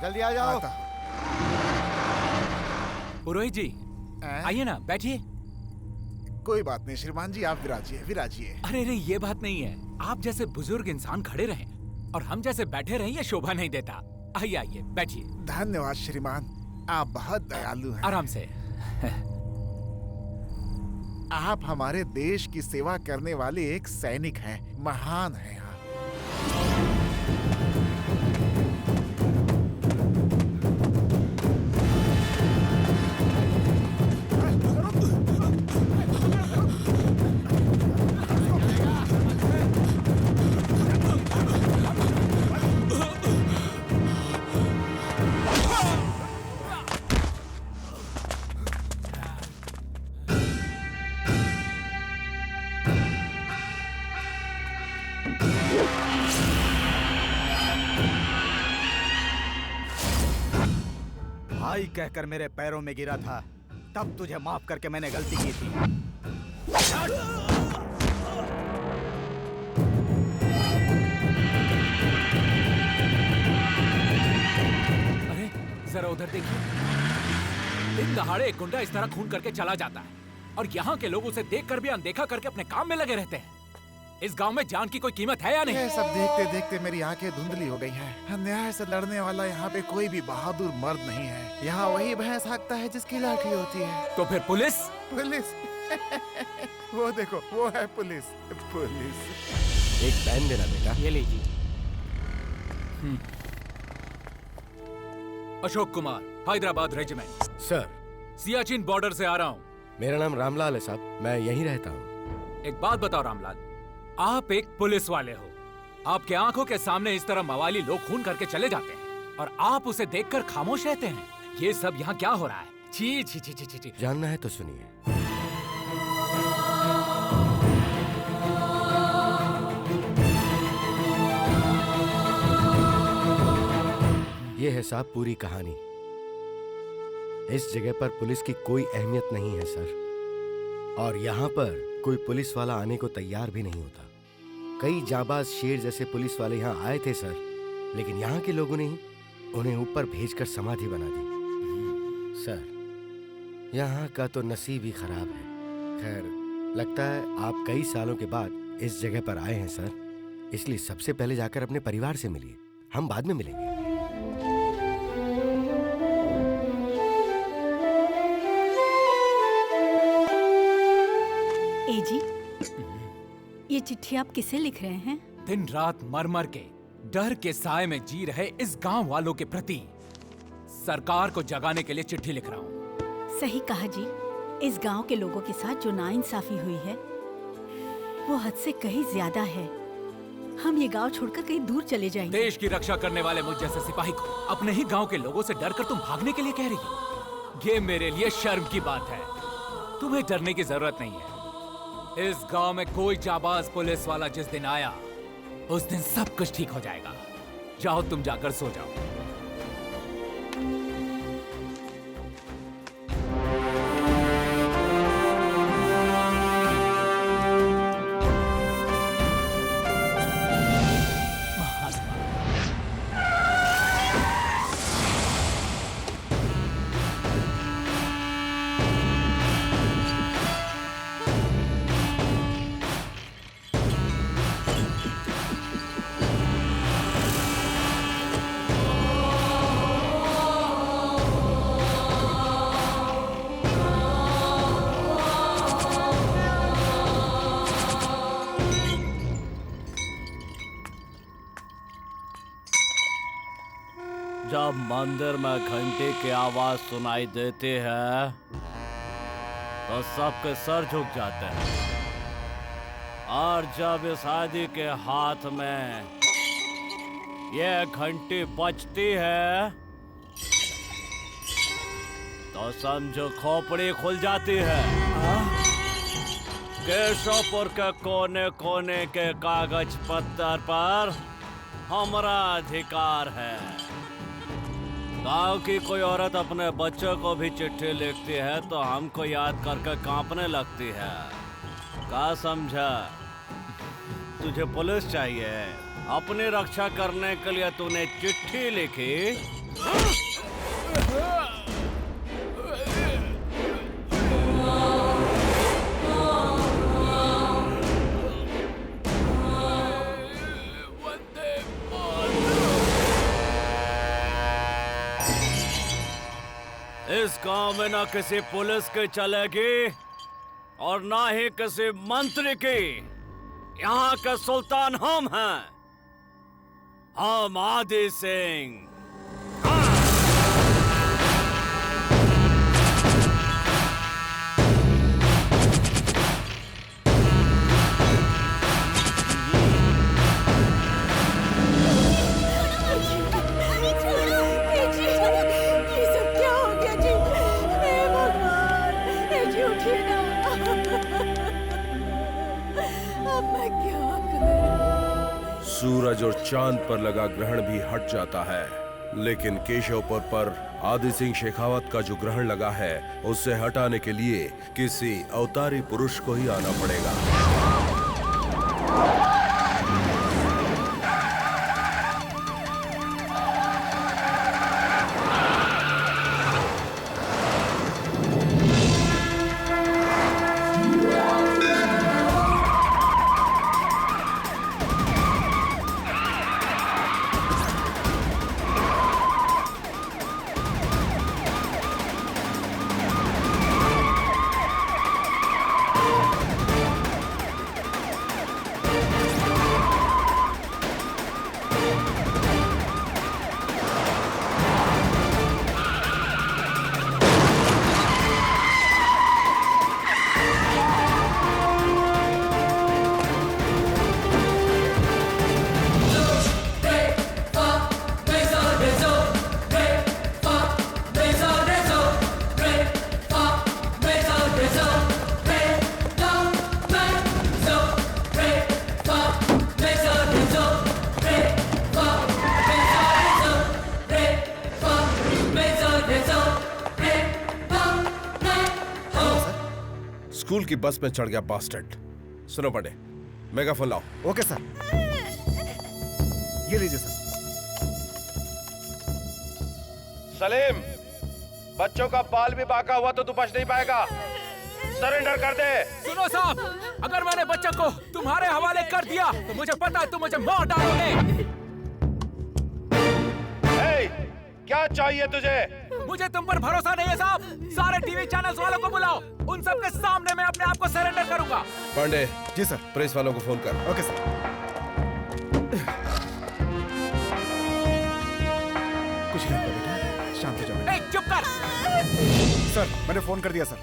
जल्दी आ जाओ। पुरोहित जी आइए ना, बैठिए। कोई बात नहीं श्रीमान जी, आप विराजिए विराजिए। अरे रे, ये बात नहीं है। आप जैसे बुजुर्ग इंसान खड़े रहें और हम जैसे बैठे रहें, ये शोभा नहीं देता। आइए आइए, बैठिए। धन्यवाद श्रीमान, आप बहुत दयालु हैं। आराम से। आप हमारे देश की सेवा करने वाले एक सैनिक हैं, महान हैं आप। भाई कहकर मेरे पैरों में गिरा था, तब तुझे माफ करके मैंने गलती की थी। अरे जरा उधर देखिए। दिन दहाड़े एक गुंडा इस तरह खून करके चला जाता है और यहाँ के लोग उसे देखकर भी अनदेखा करके अपने काम में लगे रहते हैं। इस गांव में जान की कोई कीमत है या नहीं? ये सब देखते देखते मेरी आंखें धुंधली हो गई हैं। अन्याय से लड़ने वाला यहाँ पे कोई भी बहादुर मर्द नहीं है। यहाँ वही भैंस हाँकता है जिसकी लाठी होती है। तो फिर पुलिस? पुलिस वो देखो, वो है पुलिस। पुलिस। एक पेन देना बेटा। ये लीजिए। Ashok Kumar, Hyderabad regiment. Sir, Siachen border से आ रहा हूँ। मेरा नाम रामलाल है साहब, मैं यहीं रहता हूँ। एक बात बताओ रामलाल, आप एक पुलिस वाले हो। आपके आंखों के सामने इस तरह मवाली लोग खून करके चले जाते हैं और आप उसे देखकर खामोश रहते हैं। ये सब यहाँ क्या हो रहा है? छी छी छी छी छी छी। जानना है तो सुनिए। ये है साहब पूरी कहानी। इस जगह पर पुलिस की कोई अहमियत नहीं है सर, और यहाँ पर कोई पुलिस वाला आने को तैयार भी नहीं होता। कई जाबाज शेर जैसे पुलिस वाले यहाँ आए थे सर, लेकिन यहाँ के लोगों ने उन्हें ऊपर भेजकर समाधि बना दी। सर, यहाँ का तो नसीब ही खराब है। खैर, लगता है आप कई सालों के बाद इस जगह पर आए हैं सर, इसलिए सबसे पहले जाकर अपने परिवार से मिलिए, हम बाद में मिलेंगे। एजी, ये चिट्ठी आप किसे लिख रहे हैं? दिन रात मर मर के डर के साए में जी रहे इस गांव वालों के प्रति सरकार को जगाने के लिए चिट्ठी लिख रहा हूँ। सही कहा जी। इस गांव के लोगों के साथ जो नाइंसाफी हुई है वो हद से कहीं ज्यादा है। हम ये गांव छोड़कर कहीं दूर चले जाएंगे। देश की रक्षा करने वाले मुझ जैसे सिपाही को अपने ही गांव के लोगों से डरकर तुम भागने के लिए कह रही हो? ये मेरे लिए शर्म की बात है। तुम्हें डरने की जरूरत नहीं है। इस गांव में कोई जाबाज पुलिस वाला जिस दिन आया उस दिन सब कुछ ठीक हो जाएगा। जाओ, तुम जाकर सो जाओ। जब मंदिर में घंटे की आवाज सुनाई देती है तो सबके सर झुक जाते हैं, और जब इस आदि के हाथ में ये घंटी बजती है तो समझो खोपड़ी खुल जाती है। केशवपुर के कोने कोने के कागज पत्थर पर हमारा अधिकार है। गांव की कोई औरत अपने बच्चों को भी चिट्ठी लिखती है तो हमको याद करके कांपने लगती है। क्या समझा? तुझे पुलिस चाहिए, अपनी रक्षा करने के लिए तूने चिट्ठी लिखी, इस गांव में ना किसी पुलिस की चलेगी और ना ही किसी मंत्री की। यहाँ के सुल्तान हम हैं, हम आदि सिंह। ये सब क्या हो गया जी? हे भगवान, जी उठिए ना। अब मैं क्या करूं? सूरज और चांद पर लगा ग्रहण भी हट जाता है, लेकिन केशवपुर पर आदि सिंह शेखावत का जो ग्रहण लगा है उसे हटाने के लिए किसी अवतारी पुरुष को ही आना पड़ेगा। स्कूल की बस में चढ़ गया बास्टर्ड। सुनो पड़े, मेगाफोन लाओ। Okay sir. ये लीजिए सर। सलीम, बच्चों का बाल भी बाका हुआ तो तू बच नहीं पाएगा। सरेंडर कर दे। सुनो साहब, अगर मैंने बच्चों को तुम्हारे हवाले कर दिया तो मुझे पता है तुम मुझे मार डालोगे। क्या चाहिए तुझे? मुझे तुम पर भरोसा नहीं है साहब। सारे टीवी चैनल्स वालों को बुलाओ, उन सब के सामने मैं अपने आप को सरेंडर करूंगा। पांडे। जी सर। प्रेस वालों को फोन कर। Okay sir. कुछ नहीं होगा बेटा, शांत हो जाओ। चुप कर। सर मैंने फोन कर दिया सर।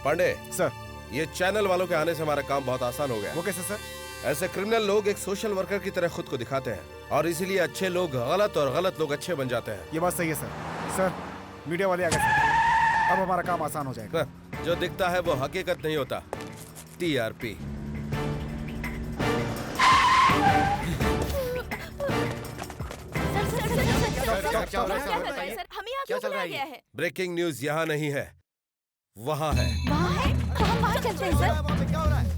पांडे सर, ये चैनल वालों के आने से हमारा काम बहुत आसान हो गया। वो कैसे सर? ऐसे क्रिमिनल लोग एक सोशल वर्कर की तरह खुद को दिखाते हैं और इसीलिए अच्छे लोग गलत और गलत लोग अच्छे बन जाते हैं। ये बात सही है सर। सर मीडिया वाले आ गए सर, अब हमारा काम आसान हो जाएगा। जो दिखता है वो हकीकत नहीं होता। टीआरपी। हमें यहाँ क्यों बुलाया गया है? ब्रेकिंग न्यूज यहाँ नहीं है, वहाँ है। वहाँ है? तो हम वहाँ चलते हैं सर। क्या हो रहा है?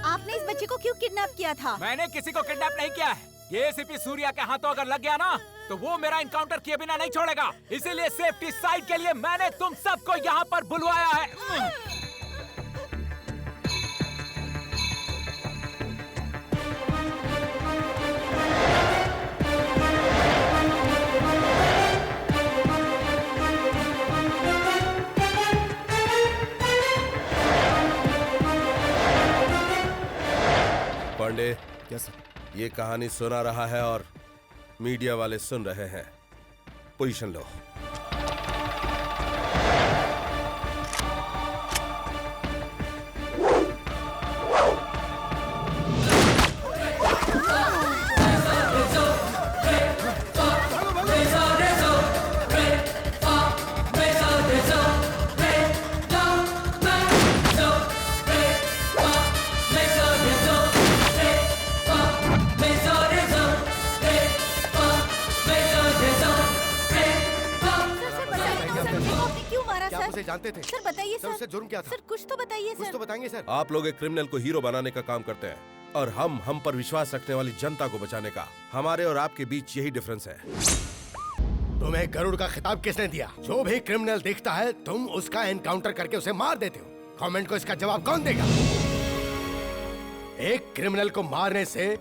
आपने इस बच्चे को क्यों किडनैप किया था? मैंने किसी को किडनैप नहीं किया है। ये एसीपी सूर्या के हाथों अगर लग गया ना तो वो मेरा इनकाउंटर किए बिना नहीं छोड़ेगा। इसीलिए सेफ्टी साइड के लिए मैंने तुम सबको यहाँ पर बुलवाया है। पांडे, क्या सर? ये कहानी सुना रहा है और मीडिया वाले सुन रहे हैं। पोजीशन लो। सर, जानते थे? आपने क्यों मारा क्या आप सर? उसे जानते थे? सर बताइए सर, सर। उससे जुर्म क्या था? सर कुछ तो बताइए कुछ सर। तो बताएंगे सर। आप लोग एक क्रिमिनल को हीरो बनाने का काम करते हैं और हम पर विश्वास रखने वाली जनता को बचाने का। हमारे और आपके बीच यही डिफरेंस है। तुम्हें गरुड़ का खिताब किसने दिया? जो भी क्रिमिनल दिखता है तुम उसका एनकाउंटर करके उसे मार देते हो। गवर्नमेंट को इसका जवाब कौन देगा? एक क्रिमिनल को मारने से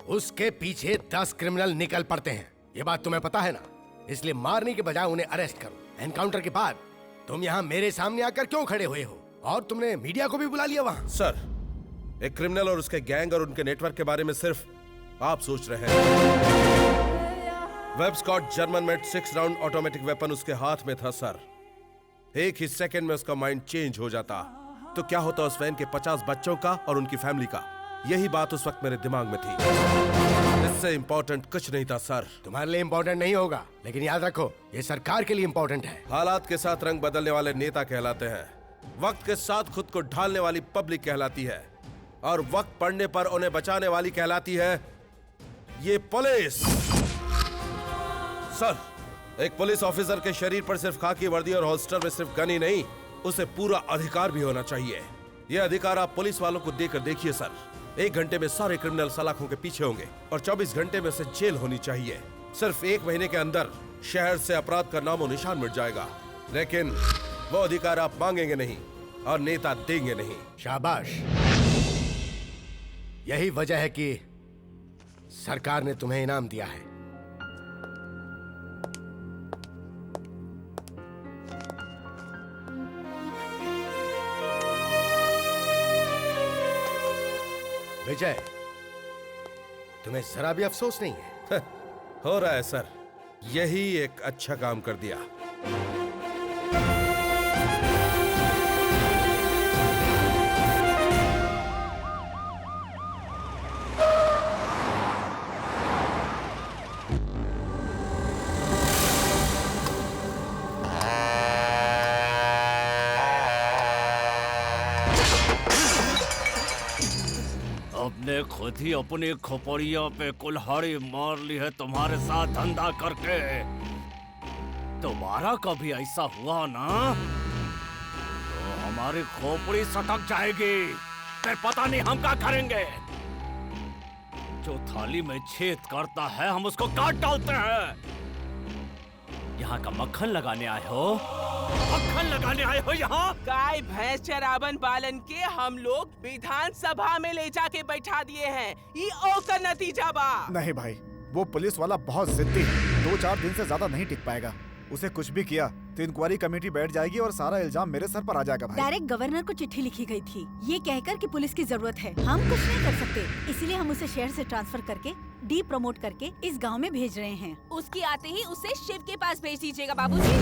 उसके पीछे 10 क्रिमिनल निकल पड़ते हैं। ये बात तुम्हें पता है ना? इसलिए मारने के बजाय उन्हें अरेस्ट करो। एनकाउंटर के बाद तुम यहाँ मेरे सामने आकर क्यों खड़े हुए हो? और तुमने मीडिया को भी बुला लिया वहाँ। सर, एक क्रिमिनल और उसके गैंग और उनके नेटवर्क के बारे में सिर्फ आप सोच रहे हैं। Webley Scott German made 6 round automatic weapon उसके हाथ में था सर। एक ही सेकंड में उसका माइंड चेंज हो जाता तो क्या होता उस वैन के 50 बच्चों का और उनकी फैमिली का। यही बात उस वक्त मेरे दिमाग में थी। इससे इंपॉर्टेंट कुछ नहीं था सर। तुम्हारे लिए इम्पोर्टेंट नहीं होगा, लेकिन याद रखो ये सरकार के लिए इम्पोर्टेंट है। हालात के साथ रंग बदलने वाले नेता कहलाते हैं, वक्त के साथ खुद को ढालने वाली पब्लिक कहलाती है, और वक्त पड़ने पर उन्हें बचाने वाली कहलाती है ये पुलिस। सर, एक पुलिस ऑफिसर के शरीर पर सिर्फ खाकी वर्दी और होल्स्टर में सिर्फ गन ही नहीं, उसे पूरा अधिकार भी होना चाहिए। यह अधिकार आप पुलिस वालों को देकर देखिए सर। 1 घंटे में सारे क्रिमिनल सलाखों के पीछे होंगे और 24 घंटे में से जेल होनी चाहिए। सिर्फ 1 महीने के अंदर शहर से अपराध का नामो निशान मिट जाएगा। लेकिन वो अधिकार आप मांगेंगे नहीं और नेता देंगे नहीं। शाबाश, यही वजह है कि सरकार ने तुम्हें इनाम दिया है। विजय, तुम्हें जरा भी अफसोस नहीं है? हो रहा है सर, यही एक अच्छा काम कर दिया। अपने खुद ही अपनी खोपड़ियों पे कुल्हाड़ी मार ली है तुम्हारे साथ धंधा करके। दोबारा कभी ऐसा हुआ ना तो हमारी खोपड़ी सटक जाएगी, फिर पता नहीं हम क्या करेंगे। जो थाली में छेद करता है हम उसको काट डालते हैं। यहाँ का मक्खन लगाने आए हो? मक्खन लगाने आए हो यहाँ? गाय भैंस चरावन बालन के हम लोग विधानसभा में ले जाके बैठा दिए हैं। ये ओकर नतीजा बा। नहीं भाई, वो पुलिस वाला बहुत जिद्दी है। 2-4 दिन से ज्यादा नहीं टिक पाएगा। उसे कुछ भी किया तो इंक्वायरी कमेटी बैठ जाएगी और सारा इल्जाम मेरे सर पर आ जाएगा भाई। डायरेक्ट गवर्नर को चिट्ठी लिखी गई थी ये कहकर कि पुलिस की जरूरत है। हम कुछ नहीं कर सकते, इसीलिए हम उसे शहर से ट्रांसफर करके डी प्रमोट करके इस गांव में भेज रहे हैं। उसकी आते ही उसे शिव के पास भेज दीजिएगा बाबूजी।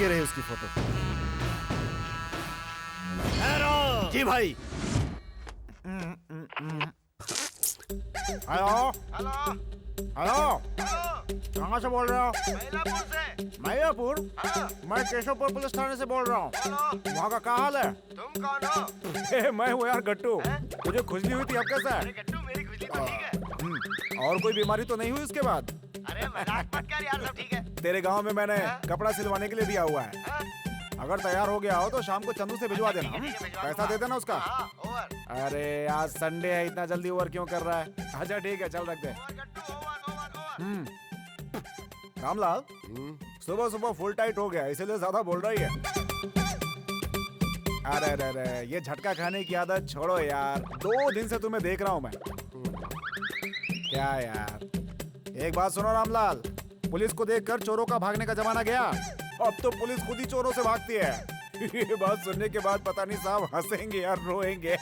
ये रही उसकी फोटो। जी भाई। हेलो हेलो, कहाँ से बोल रहे हो? मैयापुर। मैं केशवपुर पुलिस थाने से बोल रहा हूँ। वहाँ का क्या हाल है? तुम कौन हो? मैं हूँ यार गट्टू। मुझे खुजली हुई थी, अब कैसा है? गट्टू, मेरी खुजली तो ठीक है। और कोई बीमारी तो नहीं हुई उसके बाद? अरे मजाक मत कर यार, सब ठीक है। तेरे गांव में मैंने कपड़ा सिलवाने के लिए दिया हुआ है। अगर तैयार हो गया हो तो शाम को चंदू से भिजवा देना। पैसा दे देना उसका। अरे आज संडे है, इतना जल्दी ओवर क्यों कर रहा है? अच्छा ठीक है, चल रख दे। रामलाल, सुबह सुबह फुल टाइट हो गया, इसीलिए ज्यादा बोल रही है। अरे अरे अरे, ये झटका खाने की आदत छोड़ो यार। 2 दिन से तुम्हें देख रहा हूँ मैं। क्या यार, एक बात सुनो रामलाल, पुलिस को देखकर चोरों का भागने का जमाना गया। अब तो पुलिस खुद ही चोरों से भागती है। ये बात सुनने के बाद पता नहीं साहब हंसेंगे यार रोएंगे।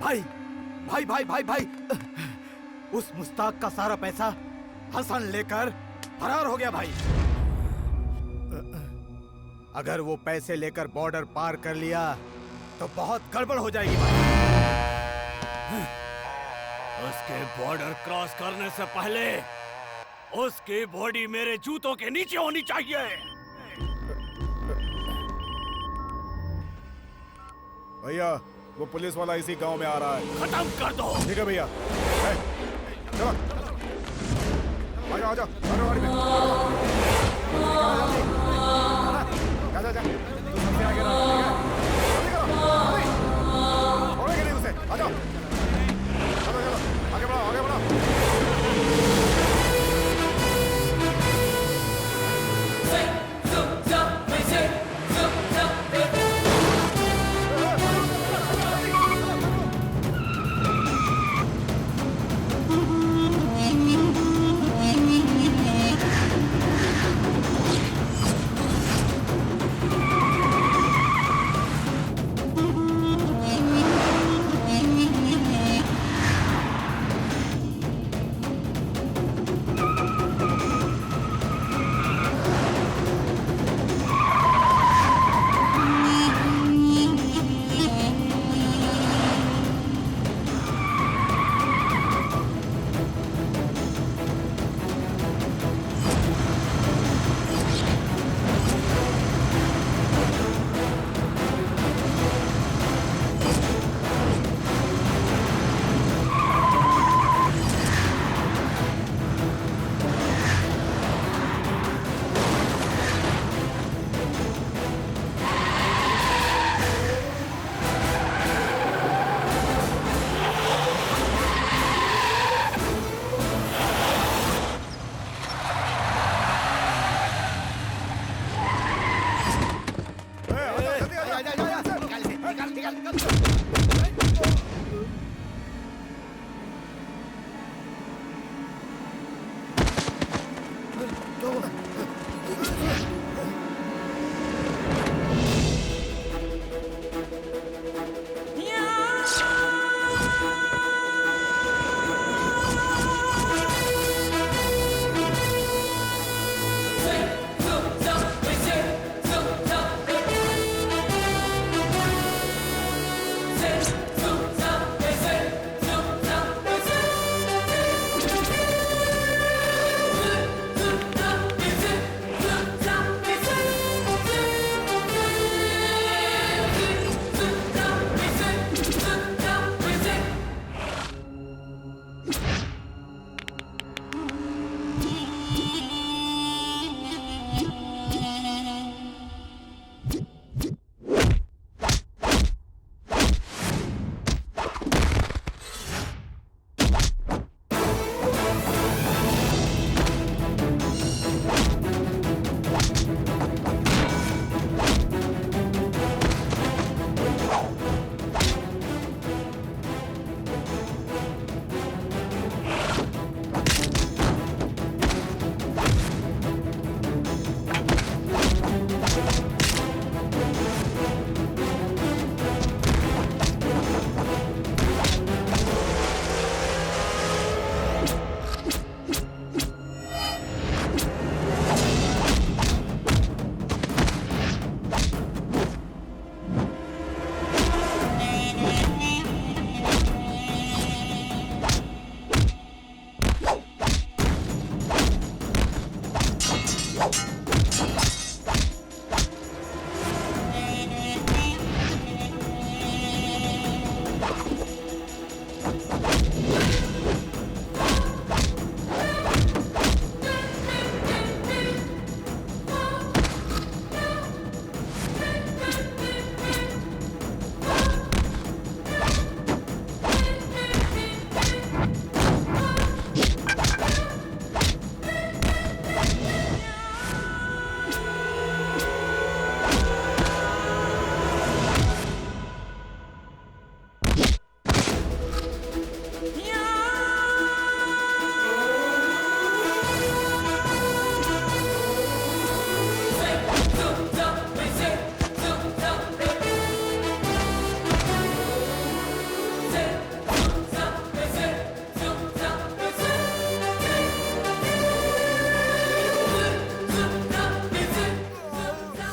भाई भाई भाई भाई भाई, उस मुस्ताक का सारा पैसा हसन लेकर फरार हो गया भाई। अगर वो पैसे लेकर बॉर्डर पार कर लिया तो बहुत गड़बड़ हो जाएगी भाई। उसके बॉर्डर क्रॉस करने से पहले उसकी बॉडी मेरे जूतों के नीचे होनी चाहिए। भैया वो पुलिस वाला इसी गांव में आ रहा है। खत्म कर दो। ठीक है भैया। ए, चलो आजा आजा गाड़ी में। जा जा जा, तू सबसे आगे रहा, ठीक है? जल्दी करो, जल्दी। छोड़ेंगे नहीं उसे, आ जाओ। चलो चलो, आगे बढ़ो, आगे बढ़ो।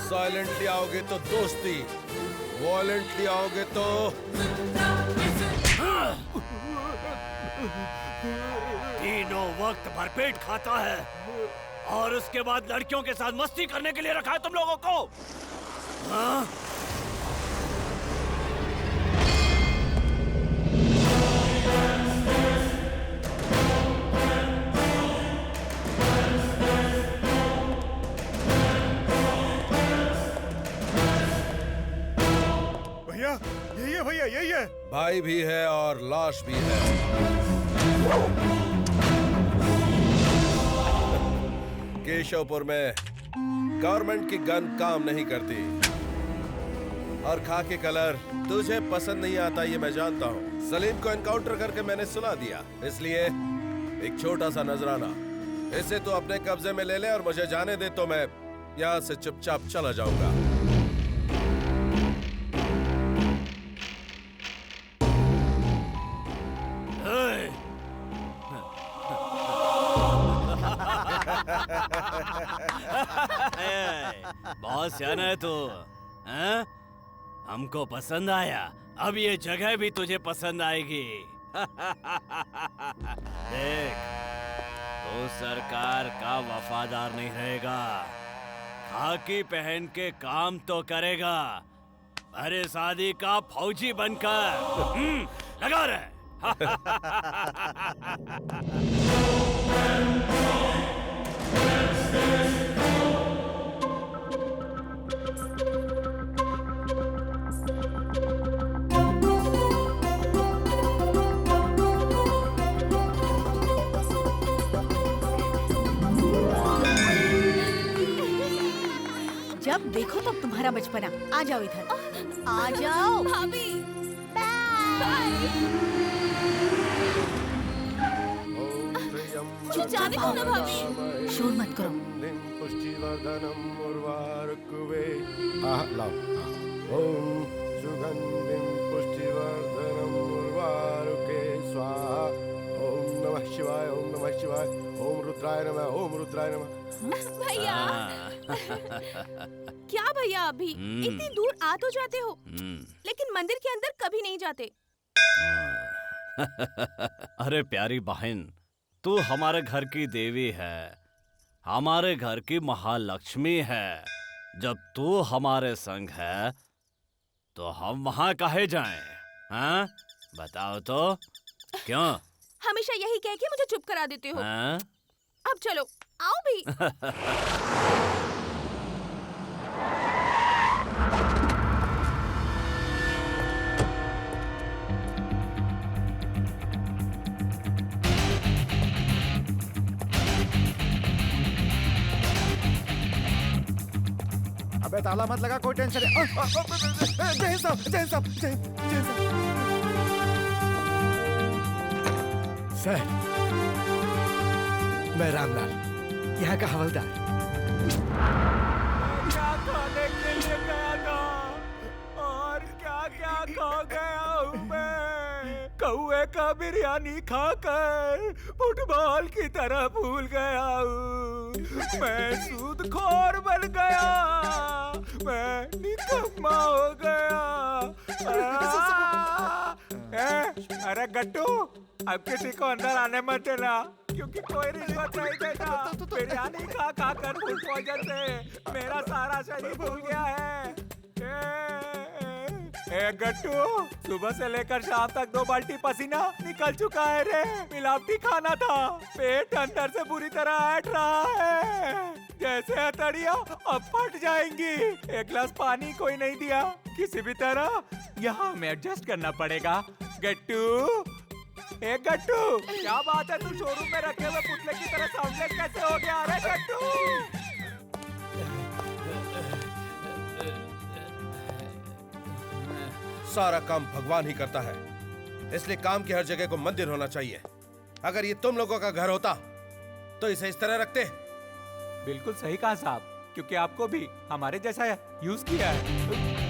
साइलेंटली आओगे तो दोस्ती, वॉलेंटली आओगे तो तीनों वक्त भरपेट खाता है और उसके बाद लड़कियों के साथ मस्ती करने के लिए रखा है तुम लोगों को। हाँ? भाई भी है और लाश भी है। केशवपुर में गवर्नमेंट की गन काम नहीं करती और खाकी कलर तुझे पसंद नहीं आता, ये मैं जानता हूँ। सलीम को एनकाउंटर करके मैंने सुला दिया, इसलिए एक छोटा सा नजराना इसे तो अपने कब्जे में ले ले और मुझे जाने दे तो मैं यहाँ से चुपचाप चला जाऊंगा। बहुत सियाना है तू, हैं? हमको पसंद आया, अब ये जगह भी तुझे पसंद आएगी। देख, तू सरकार का वफादार नहीं रहेगा, खाकी पहन के काम तो करेगा, अरे शादी का फौजी बनकर लगा रहे। जब देखो तब तुम्हारा बचपना। आ जाओ इधर, आ जाओ भाभी। मुझे जाने दो ना भाभी। शोर मत करो। पुष्टिवर्धनम उर्वारुकवे। लाओ। ओम सुगंधिम पुष्टिवर्धनम उर्वारुके स्वाहा। ओम नमः शिवाय, ओम नमः शिवाय, ओम रुद्राय नमः, ओम रुद्राय नमः। भैया क्या भैया, अभी इतनी दूर आ तो जाते हो लेकिन मंदिर के अंदर कभी नहीं जाते। अरे प्यारी बहन, तू हमारे घर की देवी है, हमारे घर की महालक्ष्मी है। जब तू हमारे संग है तो हम वहाँ काहे जाएं? हाँ? बताओ तो क्यों? हमेशा यही कह के मुझे चुप करा देते हो। हाँ? अब चलो, आओ भी। अबे ताला मत लगा, कोई टेंशन है। जय साहब, जय साहब, जय साहब। सर, मैं रामलाल, यहाँ का हवलदार। क्या खाने के लिए गया था और क्या क्या खा गया हूँ मैं। कौए का बिरयानी खाकर फुटबॉल की तरह भूल गया हूँ। मैं सूदखोर बन गया, मैं निकम्मा हो गया। अरे गट्टू, अब किसी को अंदर आने मत देना, क्योंकि कोई रिश्वत नहीं देता। बिरयानी खा खा कर फूड पॉइजन से मेरा सारा शरीर फूल गया है। ए गट्टू, सुबह से लेकर शाम तक 2 बाल्टी पसीना निकल चुका है रे। मिलावटी खाना था, पेट अंदर से बुरी तरह ऐठ रहा है, जैसे हथड़ियाँ अब फट जाएंगी। 1 गिलास पानी कोई नहीं दिया, किसी भी तरह यहाँ हमें एडजस्ट करना पड़ेगा। गट्टू, ए गट्टू, क्या बात है, तू शोरूम में रखे हुए पुतले की तरह साउंडलेस कैसे हो गया? अरे गट्टू, सारा काम भगवान ही करता है, इसलिए काम की हर जगह को मंदिर होना चाहिए। अगर ये तुम लोगों का घर होता तो इसे इस तरह रखते। बिल्कुल सही कहा साहब, क्योंकि आपको भी हमारे जैसा यूज किया है।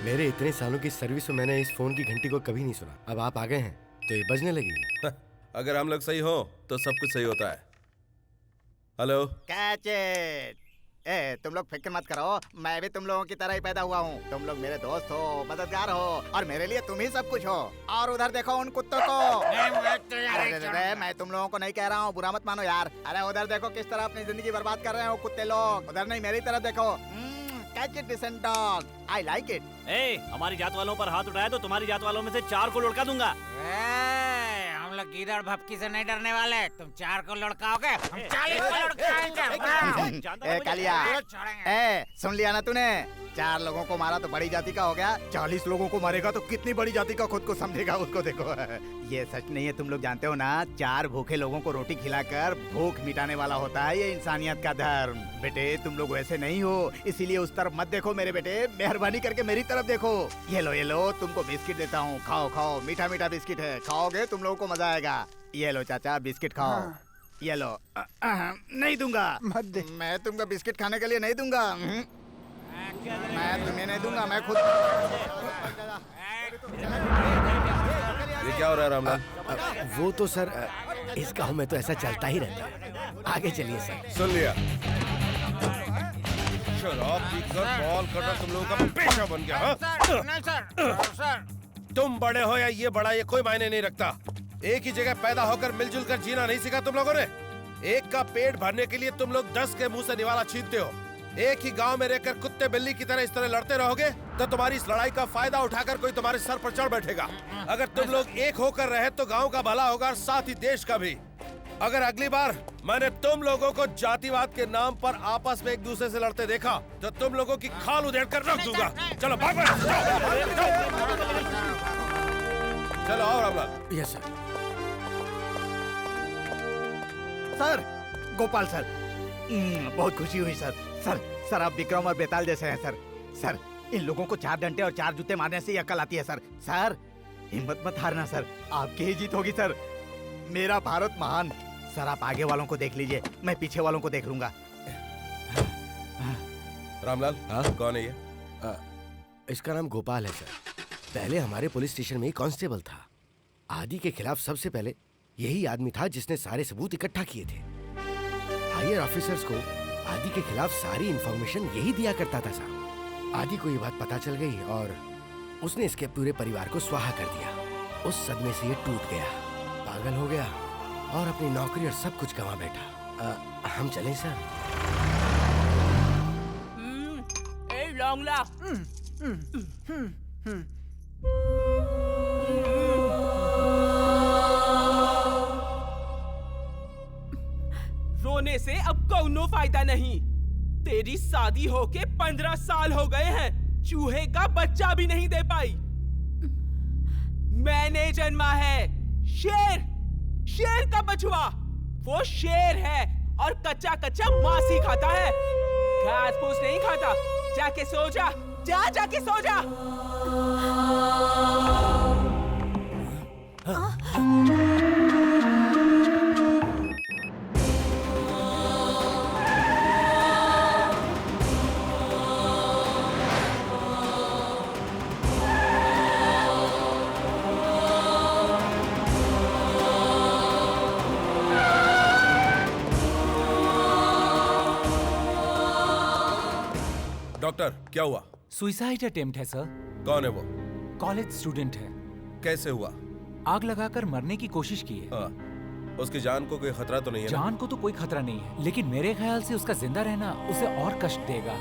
मेरे इतने सालों की सर्विस में मैंने इस फोन की घंटी को कभी नहीं सुना। अब आप आ गए हैं तो ये बजने लगी। अगर हम लोग सही हो तो सब कुछ सही होता है। Hello, catch it. तुम लोग फिक्र मत करो, मैं भी तुम लोगों की तरह ही पैदा हुआ हूँ। तुम लोग मेरे दोस्त हो, मददगार हो और मेरे लिए तुम ही सब कुछ हो। और उधर देखो उन कुत्तों को। अरे मैं तुम लोगों को नहीं कह रहा हूँ, बुरा मत मानो यार। अरे उधर देखो किस तरह अपनी जिंदगी बर्बाद कर रहे हो कुत्ते लोग। उधर नहीं, मेरी तरफ देखो। Catch it decent dog, I like it. हमारी जात वालों पर हाथ उठाए तो तुम्हारी जात वालों में से 4 को लुढ़का दूंगा। हम लोग गीदड़ भपकी से नहीं डरने वाले। तुम 4 को लुढ़काओगे, हम 40 को लुढ़काएंगे। कालिया, सुन लिया ना तूने? 4 लोगों को मारा तो बड़ी जाति का हो गया, 40 लोगों को मारेगा तो कितनी बड़ी जाति का खुद को समझेगा। उसको देखो। ये सच नहीं है, तुम लोग जानते हो ना? 4 भूखे लोगों को रोटी खिलाकर भूख मिटाने वाला होता है ये इंसानियत का धर्म। बेटे तुम लोग वैसे नहीं हो, इसीलिए उस तरफ मत देखो मेरे बेटे। मेहरबानी करके मेरी तरफ देखो। ये लो, तुमको बिस्किट देता हूँ, खाओ खाओ। मीठा मीठा बिस्किट है, खाओगे तुम लोगों को मजा आएगा। ये लो चाचा, बिस्किट खाओ। ये लो। नहीं दूंगा, मैं तुमको बिस्किट खाने के लिए नहीं दूंगा। मैं तुम्हें नहीं दूंगा, मैं खुद। ये क्या हो रहा है रामलाल? वो तो सर इस गांव में तो ऐसा चलता ही रहता है। आगे चलिए सर। सुन लिया। शराब पीकर बॉल करना तुम लोगों का पेशा बन गया। नहीं सर। तुम बड़े हो या ये बड़ा, ये कोई मायने नहीं रखता। एक ही जगह पैदा होकर मिलजुल कर जीना नहीं सीखा तुम लोगों ने। एक का पेट भरने के लिए तुम लोग 10 के मुंह से निवाला छीनते हो। एक ही गांव में रहकर कुत्ते बिल्ली की तरह इस तरह लड़ते रहोगे तो तुम्हारी इस लड़ाई का फायदा उठाकर कोई तुम्हारे सर पर चढ़ बैठेगा। अगर तुम लोग एक होकर रहे तो गांव का भला होगा और साथ ही देश का भी। अगर अगली बार मैंने तुम लोगों को जातिवाद के नाम पर आपस में एक दूसरे से लड़ते देखा तो तुम लोगों की खाल उधेड़ कर रख दूंगा। चलो भागो। चलो आओ Ramlal. Yes sir. Sir, Gopal sir, बहुत खुशी हुई सर। सर आप विक्रम और बेताल जैसे हैं सर। इन लोगों को 4 डंडे और 4 जूते मारने से ही अकल आती है सर। हिम्मत मत हारना सर, आपकी ही जीत होगी सर। मेरा भारत महान। सर आप आगे वालों को देख लीजिए, मैं पीछे वालों को देख लूंगा। रामलाल, कौन है ये? इसका नाम गोपाल है सर। पहले हमारे पुलिस स्टेशन में ही कांस्टेबल था। आदि के खिलाफ सबसे पहले यही आदमी था जिसने सारे सबूत इकट्ठा किए थे। हायर ऑफिसर्स को आदि के खिलाफ सारी इंफॉर्मेशन यही दिया करता था साहब। आदि को ये बात पता चल गई और उसने इसके पूरे परिवार को स्वाहा कर दिया। उस सदमे से ये टूट गया, पागल हो गया और अपनी नौकरी और सब कुछ गंवा बैठा। हम चलें सर? लॉन्गला। रोने से अब कोनो फायदा नहीं। तेरी शादी होके 15 साल हो गए हैं, चूहे का बच्चा भी नहीं दे पाई। मैंने जन्मा है शेर का बछुआ। वो शेर है और कच्चा मांस ही खाता है, घास फूस नहीं खाता। जाके सो जा, जाके सो जा। डॉक्टर, क्या हुआ? सुसाइड अटेम्प्ट है सर। कौन है वो? कॉलेज स्टूडेंट है। कैसे हुआ? आग लगाकर मरने की कोशिश की है। उसकी जान को कोई खतरा तो नहीं है? जान को तो कोई खतरा नहीं है, लेकिन मेरे ख्याल से उसका जिंदा रहना उसे और कष्ट देगा।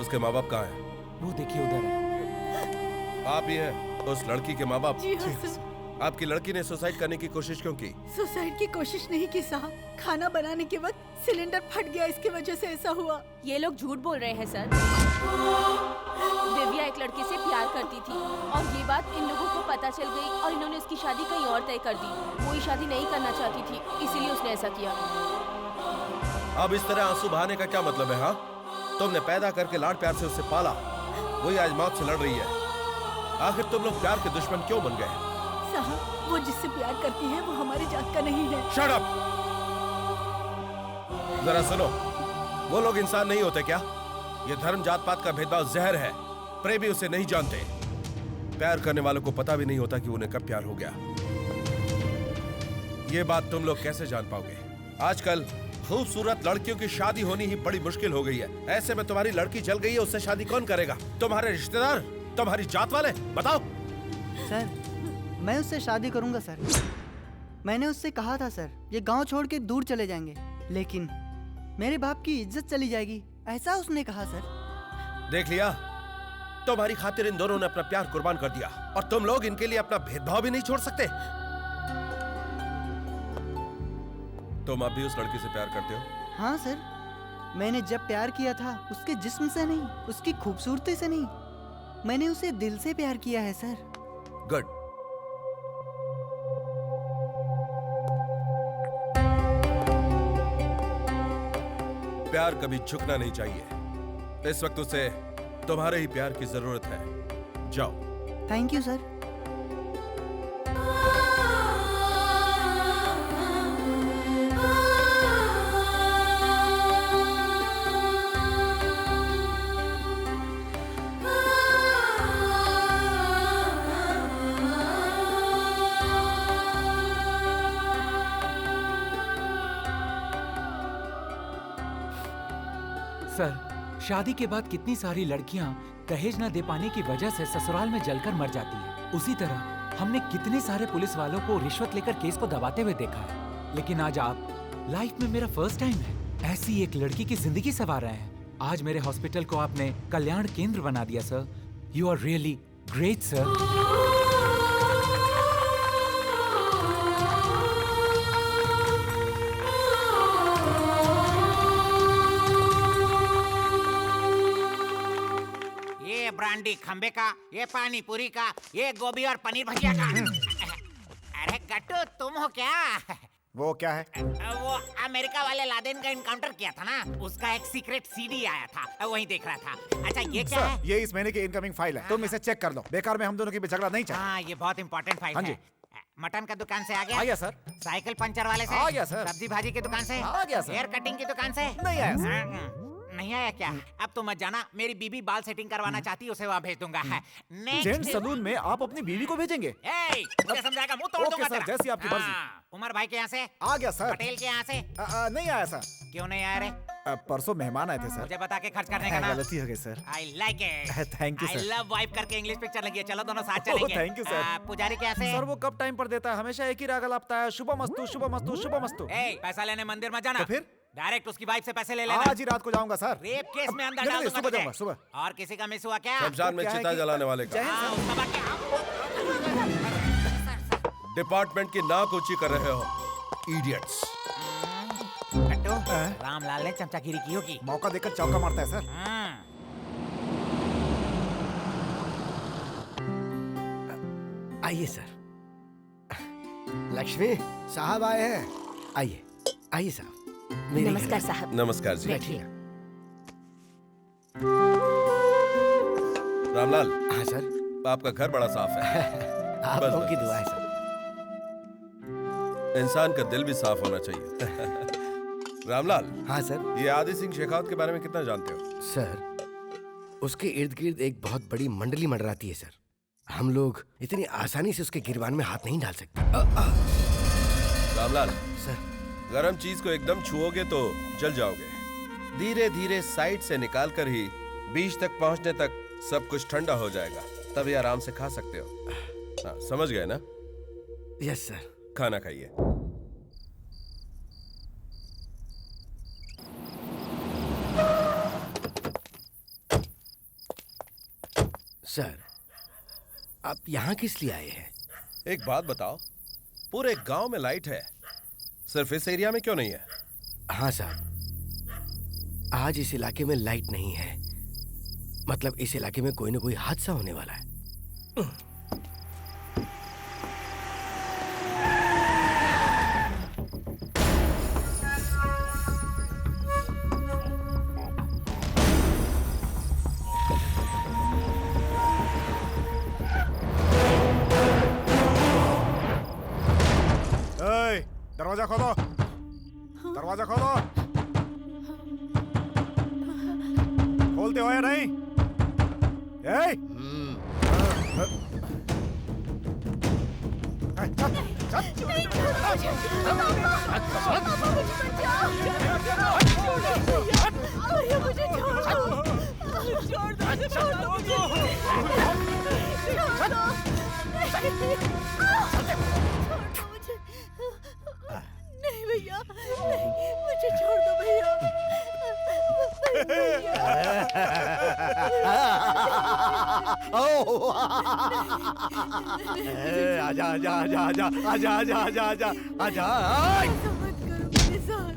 उसके माँ बाप कहाँ हैं? वो देखिए उधर है। आप ही हैं उस लड़की के माँ बाप? जी हाँ सर। आपकी लड़की ने सुसाइड करने की कोशिश क्यों की? सुसाइड की कोशिश नहीं की साहब, खाना बनाने के वक्त सिलेंडर फट गया, इसकी वजह से ऐसा हुआ। ये लोग झूठ बोल रहे हैं सर। दिव्या एक लड़के से प्यार करती थी और ये बात इन लोगों को पता चल गई और इन्होंने उसकी शादी कहीं और तय कर दी। वो ये शादी नहीं करना चाहती थी, इसीलिए उसने ऐसा किया। अब इस तरह आंसू बहाने का क्या मतलब है? हाँ, तुमने पैदा करके लाड प्यार से उसे पाला, वही आज मौत से लड़ रही है। आखिर तुम लोग प्यार के दुश्मन क्यों बन गए? साहब, वो जिससे प्यार करती है वो हमारे जात का नहीं है। Shut up! जरा सुनो, वो लोग इंसान नहीं होते क्या? ये धर्म जात पात का भेदभाव जहर है। प्रेमी उसे नहीं जानते। प्यार करने वालों को पता भी नहीं होता कि उन्हें कब प्यार हो गया। ये बात तुम लोग कैसे जान पाओगे? आजकल खूबसूरत लड़कियों की शादी होनी ही बड़ी मुश्किल हो गई है। ऐसे में तुम्हारी लड़की चल गई है, उससे शादी कौन करेगा? तुम्हारे रिश्तेदार, तुम्हारी जात वाले? बताओ। सर, मैं उससे शादी करूंगा सर। मैंने उससे कहा था सर, ये गांव छोड़ के दूर चले जाएंगे, लेकिन मेरे बाप की इज्जत चली जाएगी, ऐसा उसने कहा सर। देख लिया, तुम्हारी खातिर इन दोनों ने अपना प्यार कुर्बान कर दिया और तुम लोग इनके लिए अपना भेदभाव भी नहीं छोड़ सकते। तुम अब भी उस लड़की से प्यार करते हो? हाँ सर, मैंने जब प्यार किया था उसके जिस्म से नहीं, उसकी खूबसूरती से नहीं, मैंने उसे दिल से प्यार किया है सर। गुड। प्यार कभी झुकना नहीं चाहिए। इस वक्त उसे तुम्हारे ही प्यार की जरूरत है। जाओ। Thank you sir. सर, शादी के बाद कितनी सारी लड़कियां दहेज न दे पाने की वजह से ससुराल में जलकर मर जाती हैं। उसी तरह हमने कितने सारे पुलिस वालों को रिश्वत लेकर केस को दबाते हुए देखा है, लेकिन आज आप लाइफ में मेरा फर्स्ट टाइम है ऐसी एक लड़की की जिंदगी संवार रहे हैं। आज मेरे हॉस्पिटल को आपने कल्याण केंद्र बना दिया sir. You are really great sir. ये ब्रांडी खंबे का, ये पानी पूरी का, ये गोभी और पनीर भजिया का। अरे गट्टू, तुम हो क्या? वो क्या है? वो अमेरिका वाले लादेन का इनकाउंटर किया था ना, उसका एक सीक्रेट सीडी आया था, वही देख रहा था। अच्छा ये क्या है? ये इस महीने की इनकमिंग फाइल है, तुम इसे चेक कर लो। बेकार में हम दोनों की झगड़ा नहीं चाहिए। हाँ, ये बहुत इंपॉर्टेंट फाइल हाँ है। मटन का दुकान से आ गया? आ गया सर। साइकिल पंचर वाले से? आ गया सर। सब्जी भाजी की दुकान से? आ गया सर। हेयर कटिंग की दुकान से? नहीं आया सर। नहीं आया क्या? अब तो मत जाना, मेरी बीबी बाल सेटिंग करवाना चाहती है, उसे वहाँ भेज दूंगा। जेंट सलून में आप अपनी बीवी को भेजेंगे? मुझे समझाएगा, मुंह तोड़ दूंगा सर, जैसी आपकी मर्जी। उमर भाई के यहाँ से? आ गया सर। पटेल के यहाँ से? नहीं आया सर। क्यों नहीं आया रे? परसों मेहमान आए थे सर। मुझे बता के खर्च करने का ना। गलती हो गई sir. I like it. Thank you sir. I love wife करके इंग्लिश पिक्चर लगी है, चलो दोनों साथ चलेंगे। Thank you sir. पुजारी के यहाँ से? सर वो कब टाइम पर देता है, हमेशा एक ही राग लापता है, शुभ मस्तु शुभ मस्तु शुभ मस्तु। पैसा लेने मंदिर में जाना। तो फिर डायरेक्ट उसकी वाइफ से पैसे ले लेना। आज ही रात को जाऊंगा सर। रेप केस में अंदर डाल दूंगा सुबह जाऊंगा सुबह। और किसी का मिस हुआ क्या? शमशान में चिता जलाने वाले का। डिपार्टमेंट की नाक ऊंची कर रहे हो, इडियट्स। रामलाल ने चमचागिरी की होगी। मौका देखकर चौका मारता है सर। आइए सर। लक्ष्मी साहब आए हैं, आइए आइए साहब। नमस्कार साहब। नमस्कार जी। बैठिए। रामलाल। हाँ सर। आपका घर बड़ा साफ है। आप लोगों की दुआ है सर। इंसान का दिल भी साफ होना चाहिए। रामलाल। हाँ सर। ये आदि सिंह शेखावत के बारे में कितना जानते हो? सर, उसके इर्द गिर्द एक बहुत बड़ी मंडली मंडराती है सर। हम लोग इतनी आसानी से उसके गिरबान में हाथ नहीं डाल सकते। रामलाल सर, गरम चीज को एकदम छुओगे तो जल जाओगे। धीरे धीरे साइड से निकाल कर ही बीच तक पहुंचने तक सब कुछ ठंडा हो जाएगा, तभी आराम से खा सकते हो। हाँ, समझ गए ना? Yes sir. खाना खाइए। सर, आप यहाँ किस लिए आए हैं? एक बात बताओ, पूरे गांव में लाइट है, सिर्फ इस एरिया में क्यों नहीं है? हाँ साहब, आज इस इलाके में लाइट नहीं है, मतलब इस इलाके में कोई ना कोई हादसा होने वाला है। दरवाजा खोलो, दरवाजा खोलो। खोलते हो या नहीं? छोड़ दो मुझे। नहीं भैया, नहीं, मुझे छोड़ दो भैया। आजा आजा आजा आजा आजा आजा आजा आजा आजा। ऐसा मत करो मेरे साथ।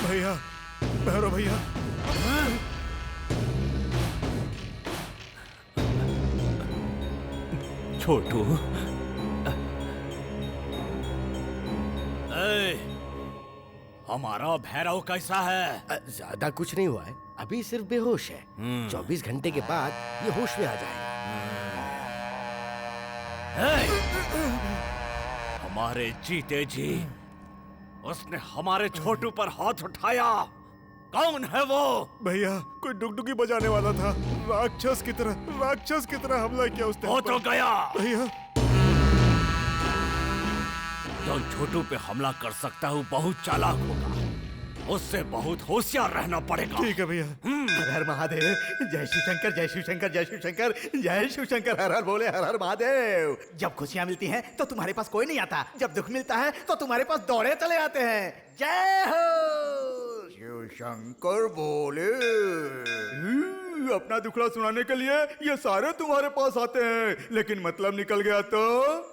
भैया, भैरव भैया। छोटू, हमारा भैरव कैसा है? ज्यादा कुछ नहीं हुआ है, अभी सिर्फ बेहोश है। 24 घंटे के बाद ये होश में आ जाएगा। हमारे जीते जी उसने हमारे छोटू पर हाथ उठाया। कौन है वो? भैया, कोई डुगडुगी बजाने वाला था, राक्षस की तरह हमला किया उसने। वो तो गया। भैया, जो छोटू पे हमला कर सकता हूँ बहुत चालाक होगा, उससे बहुत होशियार रहना पड़ेगा। ठीक है भैया। हर हर महादेव, जय शिव शंकर, जय शिव शंकर, जय शिव शंकर, जय शिव शंकर, हर हर बोले, हर हर महादेव। जब खुशियां मिलती हैं तो तुम्हारे पास कोई नहीं आता, जब दुख मिलता है तो तुम्हारे पास दौड़े चले आते हैं। जय हो शिव शंकर बोले। अपना दुखड़ा सुनाने के लिए ये सारे तुम्हारे पास आते हैं, लेकिन मतलब निकल गया तो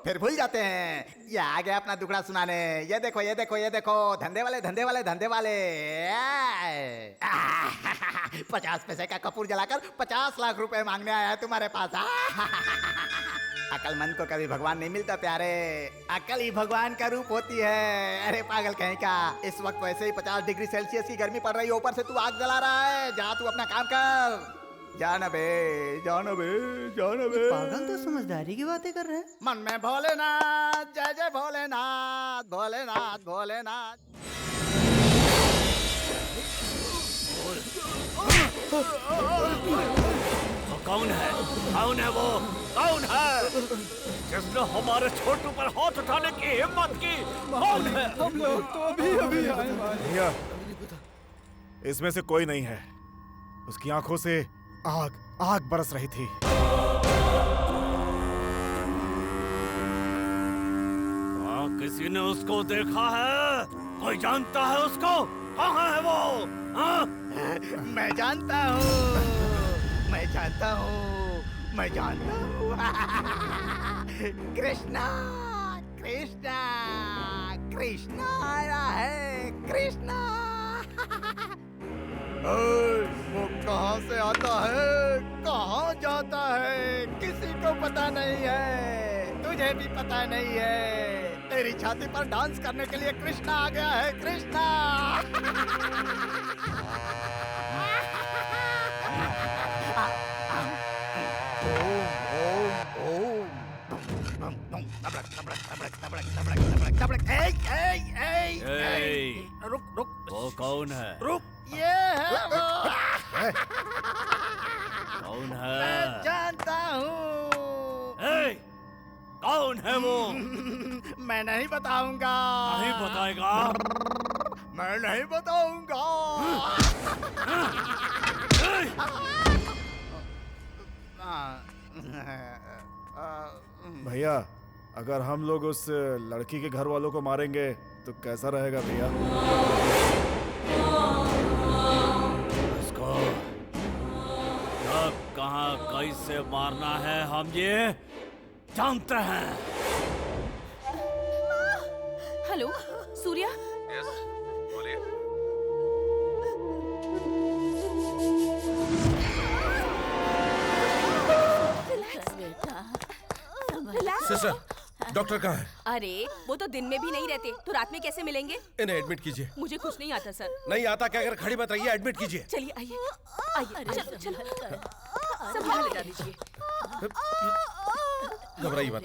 फिर भूल जाते हैं। ये आ गया अपना दुखड़ा सुनाने। ये देखो, ये देखो, ये देखो, धंधे वाले, धंधे वाले, धंधे वाले। 50 पैसे का कपूर जलाकर 50 लाख रुपए मांगने आया है तुम्हारे पास। अकलमंद को कभी भगवान नहीं मिलता प्यारे, अकल ही भगवान का रूप होती है। अरे पागल कहीं का, इस वक्त वैसे ही 50 डिग्री सेल्सियस की गर्मी पड़ रही है, ऊपर से तू आग जला रहा है। जा तू अपना काम कर। जाना बे, जाना बे, जाना बे। पागल तो समझदारी की बातें कर रहे हैं। मन में भोलेनाथ, जय जय भोलेनाथ, भोलेनाथ, भोलेनाथ। कौन है? कौन है वो? कौन है जिसने हमारे छोटू पर हाथ उठाने की हिम्मत की? कौन है? हम लोग तो अभी आए। भैया, इसमें से कोई नहीं है। उसकी आंखों से आग आग बरस रही थी। किसी ने उसको देखा है? कोई जानता है उसको? कहाँ है वो? हाँ? मैं जानता हूँ, मैं जानता हूँ, मैं जानता हूँ। कृष्णा, कृष्णा, कृष्णा आया है, कृष्णा। वो कहाँ से आता है, कहाँ जाता है, किसी को पता नहीं है, तुझे भी पता नहीं है। तेरी छाती पर डांस करने के लिए कृष्णा आ गया है, कृष्णा। रुक रुक, वो कौन है? रुक, ये है वो। कौन है? मैं जानता हूँ। कौन है वो? मैं नहीं बताऊंगा। नहीं बताएगा? मैं नहीं बताऊंगा। भैया, अगर हम लोग उस लड़की के घर वालों को मारेंगे तो कैसा रहेगा भैया? इसको कब, कहाँ, कैसे मारना है हम ये जानते हैं। हेलो सूर्या। यस, बोलिए। रिलैक्स। सिस्टर, डॉक्टर कहाँ है? अरे वो तो दिन में भी नहीं रहते, तो रात में कैसे मिलेंगे? इन्हें एडमिट कीजिए। मुझे कुछ नहीं आता सर। नहीं आता क्या? अगर खड़ी मत रहिए, एडमिट कीजिए। चलिए आइए आइए, चलो चलो, सब यहाँ लेटा दीजिए। घबराइए मत।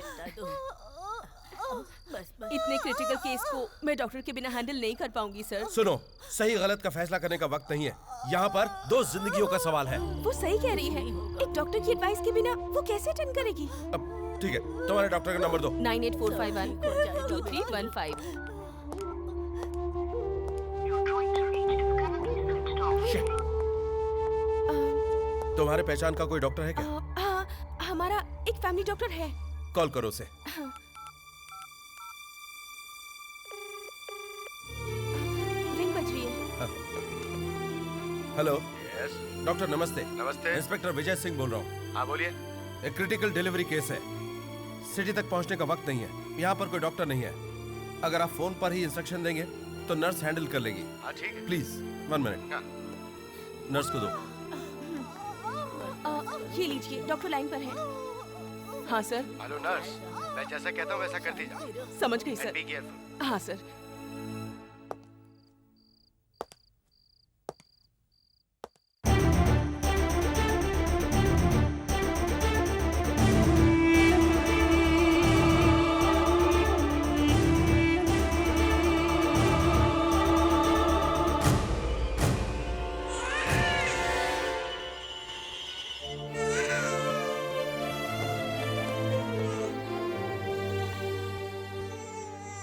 इतने क्रिटिकल केस को मैं डॉक्टर के बिना हैंडल नहीं कर पाऊंगी सर। सुनो, सही गलत का फैसला करने का वक्त नहीं है। यहाँ पर 2 जिंदगियों का सवाल है। वो सही कह रही है, एक डॉक्टर की एडवाइस के बिना वो कैसे अटेंड करेगी? अब ठीक है, तुम्हारे डॉक्टर का नंबर दो। 9845122315। तुम्हारे पहचान का कोई डॉक्टर है क्या? हाँ, हमारा एक फैमिली डॉक्टर है। कॉल करो उसे। रिंग बज रही है। हेलो। यस, डॉक्टर नमस्ते। नमस्ते। इंस्पेक्टर विजय सिंह बोल रहा हूँ। हाँ बोलिए। एक क्रिटिकल डिलीवरी केस है। सिटी तक पहुंचने का वक्त नहीं है। यहाँ पर कोई डॉक्टर नहीं है। अगर आप फोन पर ही इंस्ट्रक्शन देंगे तो नर्स हैंडल कर लेगी। हाँ ठीक है। Please 1 minute. नर्स को दो। ये लीजिए, डॉक्टर लाइन पर है। हाँ सर। हेलो नर्स, मैं जैसा कहता हूँ वैसा करती जाओ। समझ गई सर। Be careful. हाँ सर।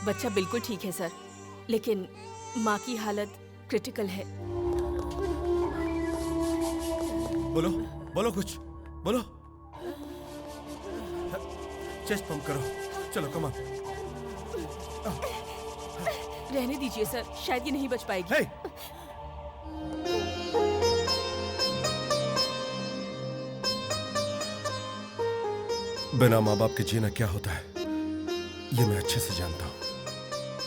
बच्चा बिल्कुल ठीक है सर, लेकिन माँ की हालत क्रिटिकल है। बोलो, बोलो कुछ, बोलो। चेस्ट पंप करो। चलो कम ऑन। रहने दीजिए सर, शायद ये नहीं बच पाएगी। हे! बिना माँ बाप के जीना क्या होता है ये मैं अच्छे से जानता हूँ।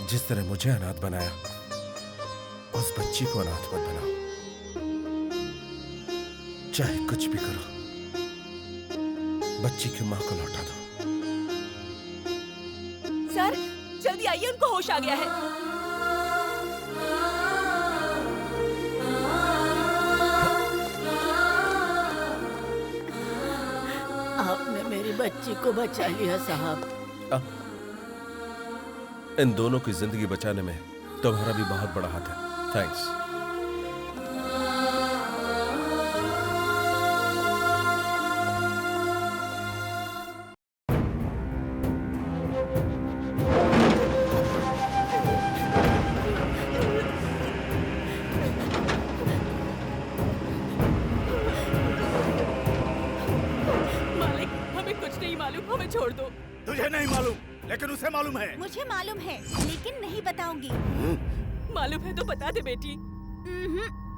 जिस तरह मुझे अनाथ बनाया, उस बच्ची को अनाथ मत बनाओ। चाहे कुछ भी करो, बच्ची की माँ को लौटा दो। सर जल्दी आइए, उनको होश आ गया है। मेरी बच्ची को बचा लिया साहब। इन दोनों की जिंदगी बचाने में तुम्हारा भी बहुत बड़ा हाथ है। थैंक्स। मालिक, हमें कुछ नहीं मालूम, हमें छोड़ दो। तुझे नहीं मालूम, लेकिन उसे मालूम है। मुझे मालूम है, लेकिन नहीं बताऊंगी। मालूम है तो बता दे बेटी।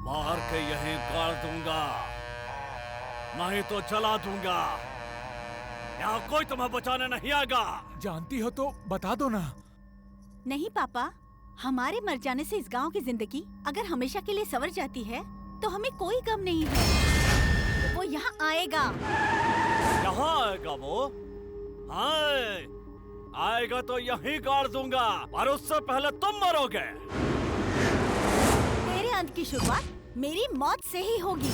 मार के यहीं गाड़ दूंगा, नहीं तो जला दूंगा। यहाँ कोई तुम्हें बचाने नहीं आएगा। जानती हो तो बता दो ना। नहीं पापा, हमारे मर जाने से इस गांव की जिंदगी अगर हमेशा के लिए संवर जाती है तो हमें कोई गम नहीं है। वो यहाँ आएगा। यहाँ आएगा वो? हाँ, आएगा तो यहीं गाड़ दूंगा, और उससे पहले तुम मरोगे। तेरे अंत की शुरुआत मेरी मौत से ही होगी।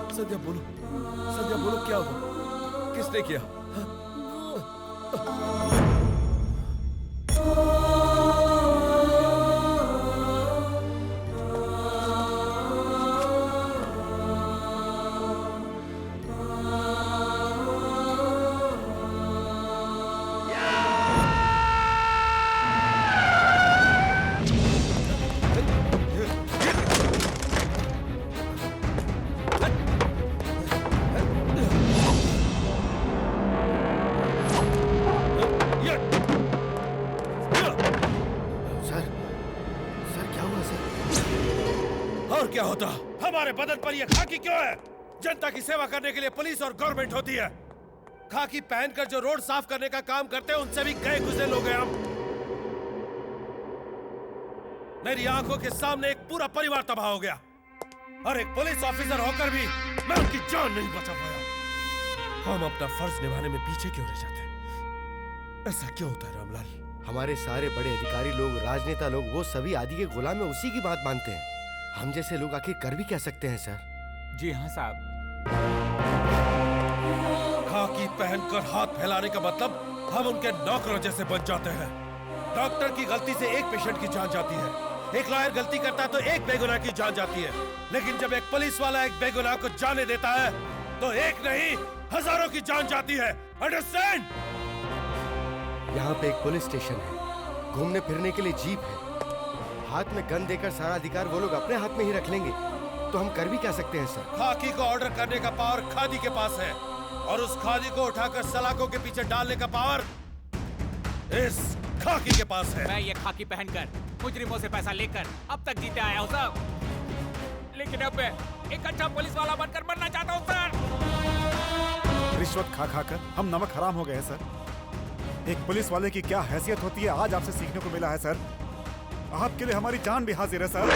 संध्या बोलो, क्या हुआ? किसने किया? क्या होता? हमारे बदन पर यह खाकी क्यों है? जनता की सेवा करने के लिए पुलिस और गवर्नमेंट होती है। खाकी पहनकर जो रोड साफ करने का काम करते हैं उनसे भी गए गुजरे लोग हैं हम। मेरी आंखों के सामने एक पूरा परिवार तबाह हो गया और एक पुलिस ऑफिसर होकर भी मैं उनकी जान नहीं बचा पाया। हम अपना फर्ज निभाने में पीछे क्यों रह जाते हैं? ऐसा क्यों होता है रामलाल? हमारे सारे बड़े अधिकारी लोग, राजनेता लोग, वो सभी आदि के गुलाम में उसी की बात मानते हैं। हम जैसे लोग आखिर कर भी क्या सकते हैं सर? जी हाँ साहब। खाकी पहनकर हाथ फैलाने का मतलब हम उनके नौकरों जैसे बन जाते हैं। डॉक्टर की गलती से एक पेशेंट की जान जाती है, एक लॉयर गलती करता है तो एक बेगुनाह की जान जाती है, लेकिन जब एक पुलिस वाला एक बेगुनाह को जाने देता है तो एक नहीं हजारों की जान जाती है। अंडरस्टैंड? यहाँ पे एक पुलिस स्टेशन है, घूमने फिरने के लिए जीप है, हाथ में गन देकर सारा अधिकार वो लोग अपने हाथ में ही रख लेंगे, तो हम कर भी क्या सकते हैं सर? खाकी को ऑर्डर करने का पावर खादी के पास है और उस खादी को उठाकर सलाखों के पीछे डालने का पावर इस खाकी के पास है। मैं ये खाकी पहनकर मुजरिमों से पैसा लेकर अब तक जीते आया हूँ सर, लेकिन अब मैं एक अच्छा पुलिस वाला बनकर मरना चाहता हूँ सर। रिश्वत खा खा कर हम नमक हराम हो गए हैं सर। एक पुलिस वाले की क्या हैसियत होती है आज आपसे सीखने को मिला है सर। आपके लिए हमारी जान भी हाजिर है सर।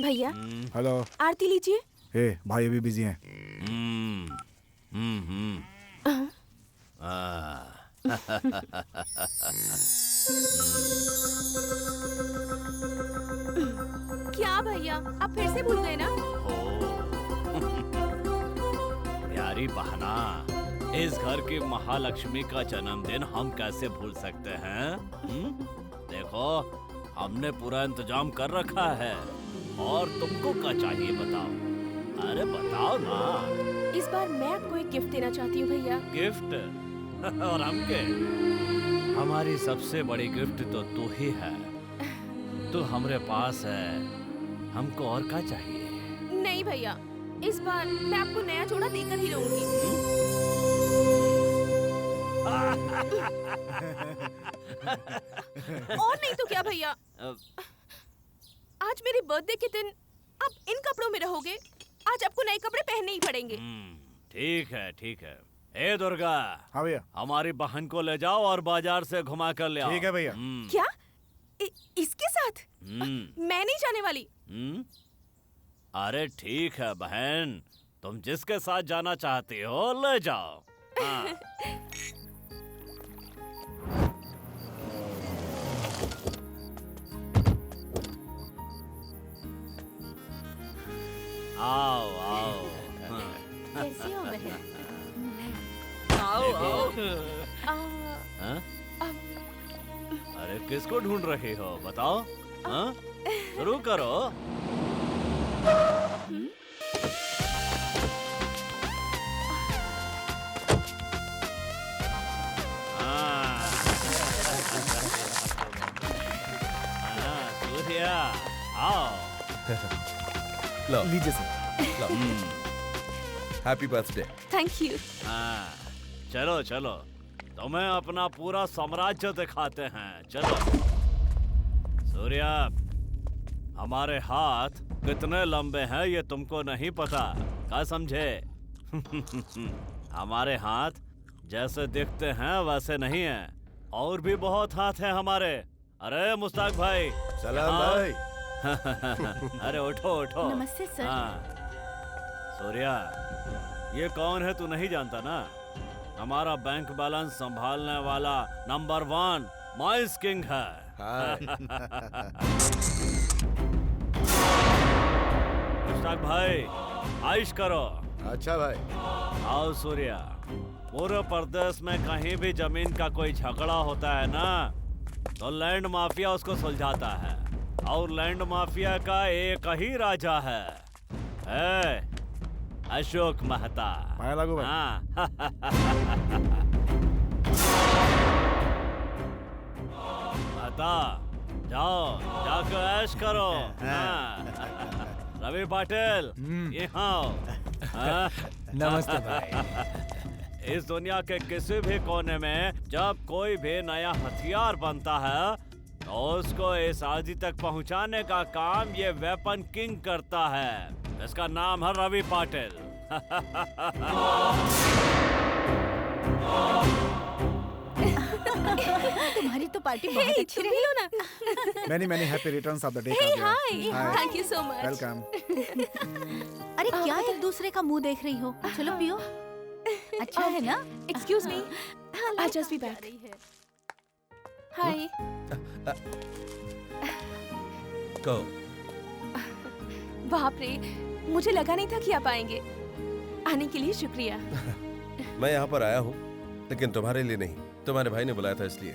भैया। हेलो। आरती लीजिए। ए, भाई अभी बिजी हैं। क्या भैया, आप फिर से भूल गए ना? प्यारी बहना, इस घर की महालक्ष्मी का जन्मदिन हम कैसे भूल सकते हैं? देखो, हमने पूरा इंतजाम कर रखा है। और तुमको क्या चाहिए बताओ? अरे बताओ ना। इस बार मैं आपको एक गिफ्ट देना चाहती हूँ भैया। गिफ्ट? और हमके? हमारी सबसे बड़ी गिफ्ट तो तू ही है। तू हमरे पास है, हमको और क्या चाहिए? नहीं भैया, इस बार मैं आपको नया जोड़ा देकर ही रहूंगी। और नहीं तो क्या भैया, आज मेरे बर्थडे के दिन आप इन कपड़ों में रहोगे। आज आपको नए कपड़े पहनने ही पड़ेंगे। ठीक है ठीक है। ए दुर्गा। हाँ भैया। हमारी बहन को ले जाओ और बाजार से घुमा कर ले आओ। ठीक है भैया। क्या? इसके साथ? मैं नहीं जाने वाली। अरे ठीक है बहन, तुम जिसके साथ जाना चाहती हो ले जाओ। हाँ। आओ आओ। कैसी हो बहन? आओ आओ। आ, हाँ? अरे किसको ढूंढ रही हो बताओ? हाँ? शुरू करो। सूर्या आओ। लो लीजिए sir. Happy birthday. Thank you. हाँ, चलो चलो, तुम्हें अपना पूरा साम्राज्य दिखाते हैं। चलो। सूर्या, हमारे हाथ कितने लंबे हैं ये तुमको नहीं पता, क्या समझे? हमारे हाथ जैसे दिखते हैं वैसे नहीं हैं, और भी बहुत हाथ हैं हमारे। अरे मुस्ताक भाई। सलाम भाई। अरे उठो उठो। नमस्ते सर। हाँ। सूर्या, ये कौन है तू नहीं जानता ना? हमारा बैंक बैलेंस संभालने वाला नंबर 1 माइस किंग है। मुस्ताक भाई, आइश करो। अच्छा भाई। आओ सूर्या, पूरे प्रदेश में कहीं भी जमीन का कोई झगड़ा होता है ना, तो लैंड माफिया उसको सुलझाता है, और लैंड माफिया का एक ही राजा है, अशोक मेहता। लागू भाई। हाँ। मेहता, जाओ जाकर ऐश करो। हाँ। रवि पाटिल, यहाँ आओ। हाँ? नमस्ते भाई। इस दुनिया के किसी भी कोने में जब कोई भी नया हथियार बनता है, तो उसको इस आदि तक पहुंचाने का काम ये वेपन किंग करता है। इसका नाम है रवि पाटिल। तुम्हारी तो पार्टी बहुत अच्छी रही। लो ना। Many happy returns of the day. Hi, thank you so much. Welcome. अरे क्या एक दूसरे का मुंह देख रही हो? चलो पियो। अच्छा है ना? Excuse me, I just be back. Hi. कहो। बाप रे, मुझे लगा नहीं था कि आप आएंगे। आने के लिए शुक्रिया। मैं यहाँ पर आया हूँ, लेकिन तुम्हारे लिए नहीं, तुम्हारे भाई ने बुलाया था इसलिए।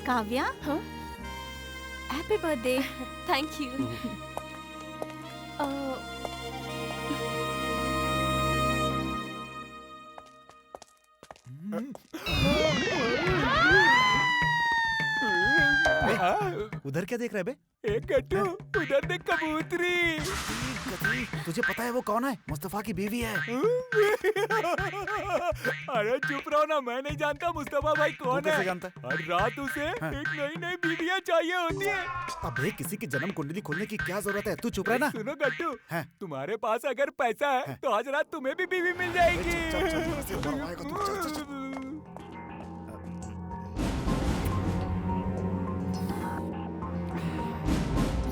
Kavya, happy birthday. Thank you. उधर क्या देख रहे बे? एक कट्टू, उधर देख कबूतरी। तुझे पता है वो कौन है? मुस्तफा की बीवी है। अरे चुप रहो ना, मैं नहीं जानता मुस्तफा भाई कौन कैसे है। जानता है? हर रात उसे एक नई नई बीवियां चाहिए होती है। अबे किसी की जन्म कुंडली खोलने की क्या जरूरत है? तू चुप रह ना। सुनो कट्टू, तुम्हारे पास अगर पैसा है तो आज रात तुम्हें भी बीवी मिल जाएगी।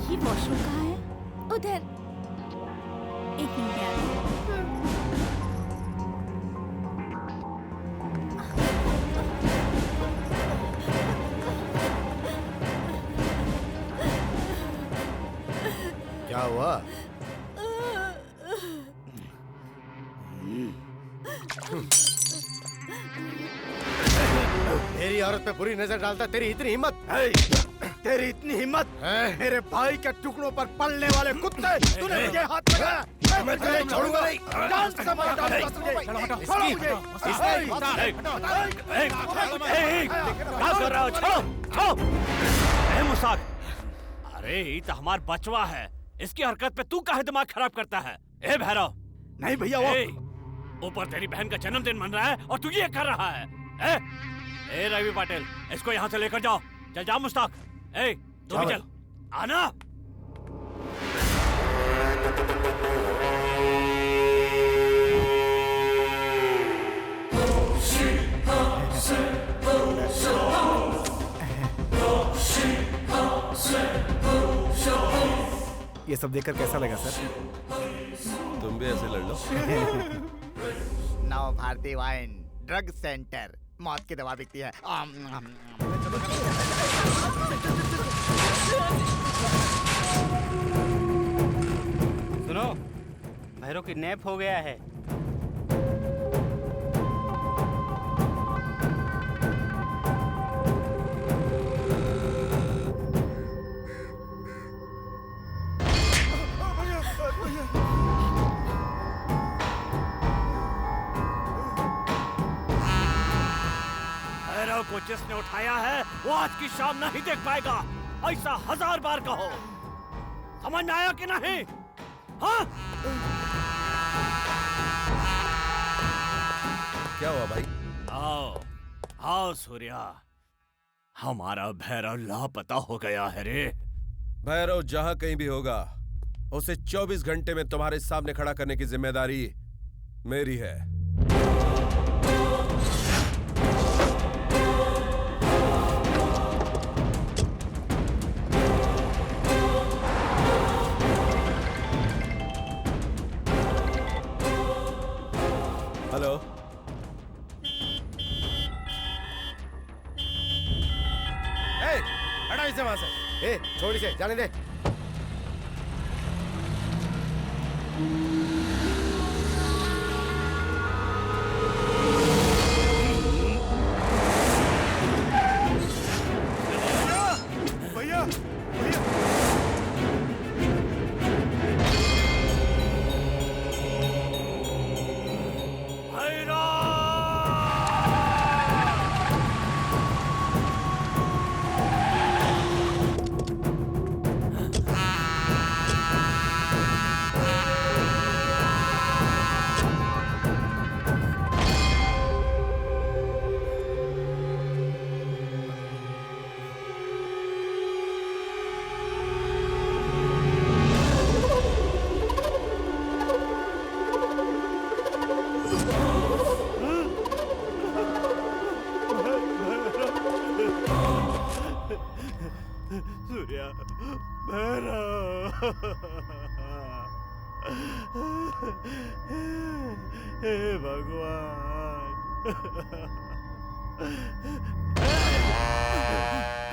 ये वॉशरूम कहाँ है? उधर। एक मिनट में आती हूँ। क्या हुआ? मेरी औरत पे बुरी नजर डालता, तेरी इतनी हिम्मत? तेरी इतनी हिम्मत? मेरे भाई के टुकड़ों पर पलने वाले कुत्ते, तूने मुझे हाथ लगाया, मैं तुझे छोड़ूंगा नहीं। जान से मार डालूंगा तुझे। छोड़ो मुझे। क्या कर रहा हो? छोड़ो, छोड़ो। मुसाक, अरे ये तो हमार बचवा है, इसकी हरकत पे तू काहे दिमाग खराब करता है? ए भैरव। नहीं भैया, वो ऊपर तेरी बहन का जन्मदिन मन रहा है और तू ये कर रहा है। ए रवि पाटिल, इसको यहाँ से लेकर जाओ। चल जा मुश्ताक। ए तू भी चल, आना। ये सब देखकर कैसा लगा सर? तुम भी ऐसे लड़ लो। नव भारती वाइन ड्रग सेंटर, मौत की दवा बिकती है। सुनो, भैरव किडनैप हो गया है। भैरव को जिसने उठाया है वो आज की शाम नहीं देख पाएगा। ऐसा 1000 बार कहो। समझ में आया कि नहीं? हाँ? क्या हुआ भाई? आओ आओ सूर्या, हमारा भैरव लापता हो गया है रे। भैरव जहां कहीं भी होगा, उसे 24 घंटे में तुम्हारे सामने खड़ा करने की जिम्मेदारी मेरी है। हेलो, हटा इसे वहां से। छोड़ इसे, जाने दे। भैया, भैया। सूर्या, भैरव, हे भगवान,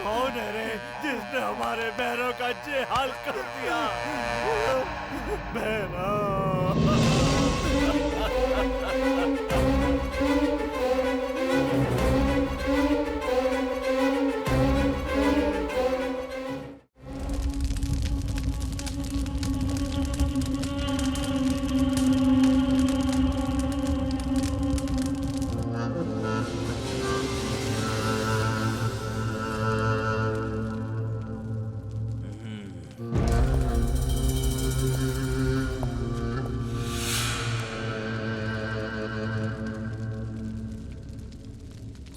कौन है रे जिसने हमारे भैरव का ये हाल कर दिया? भैरव।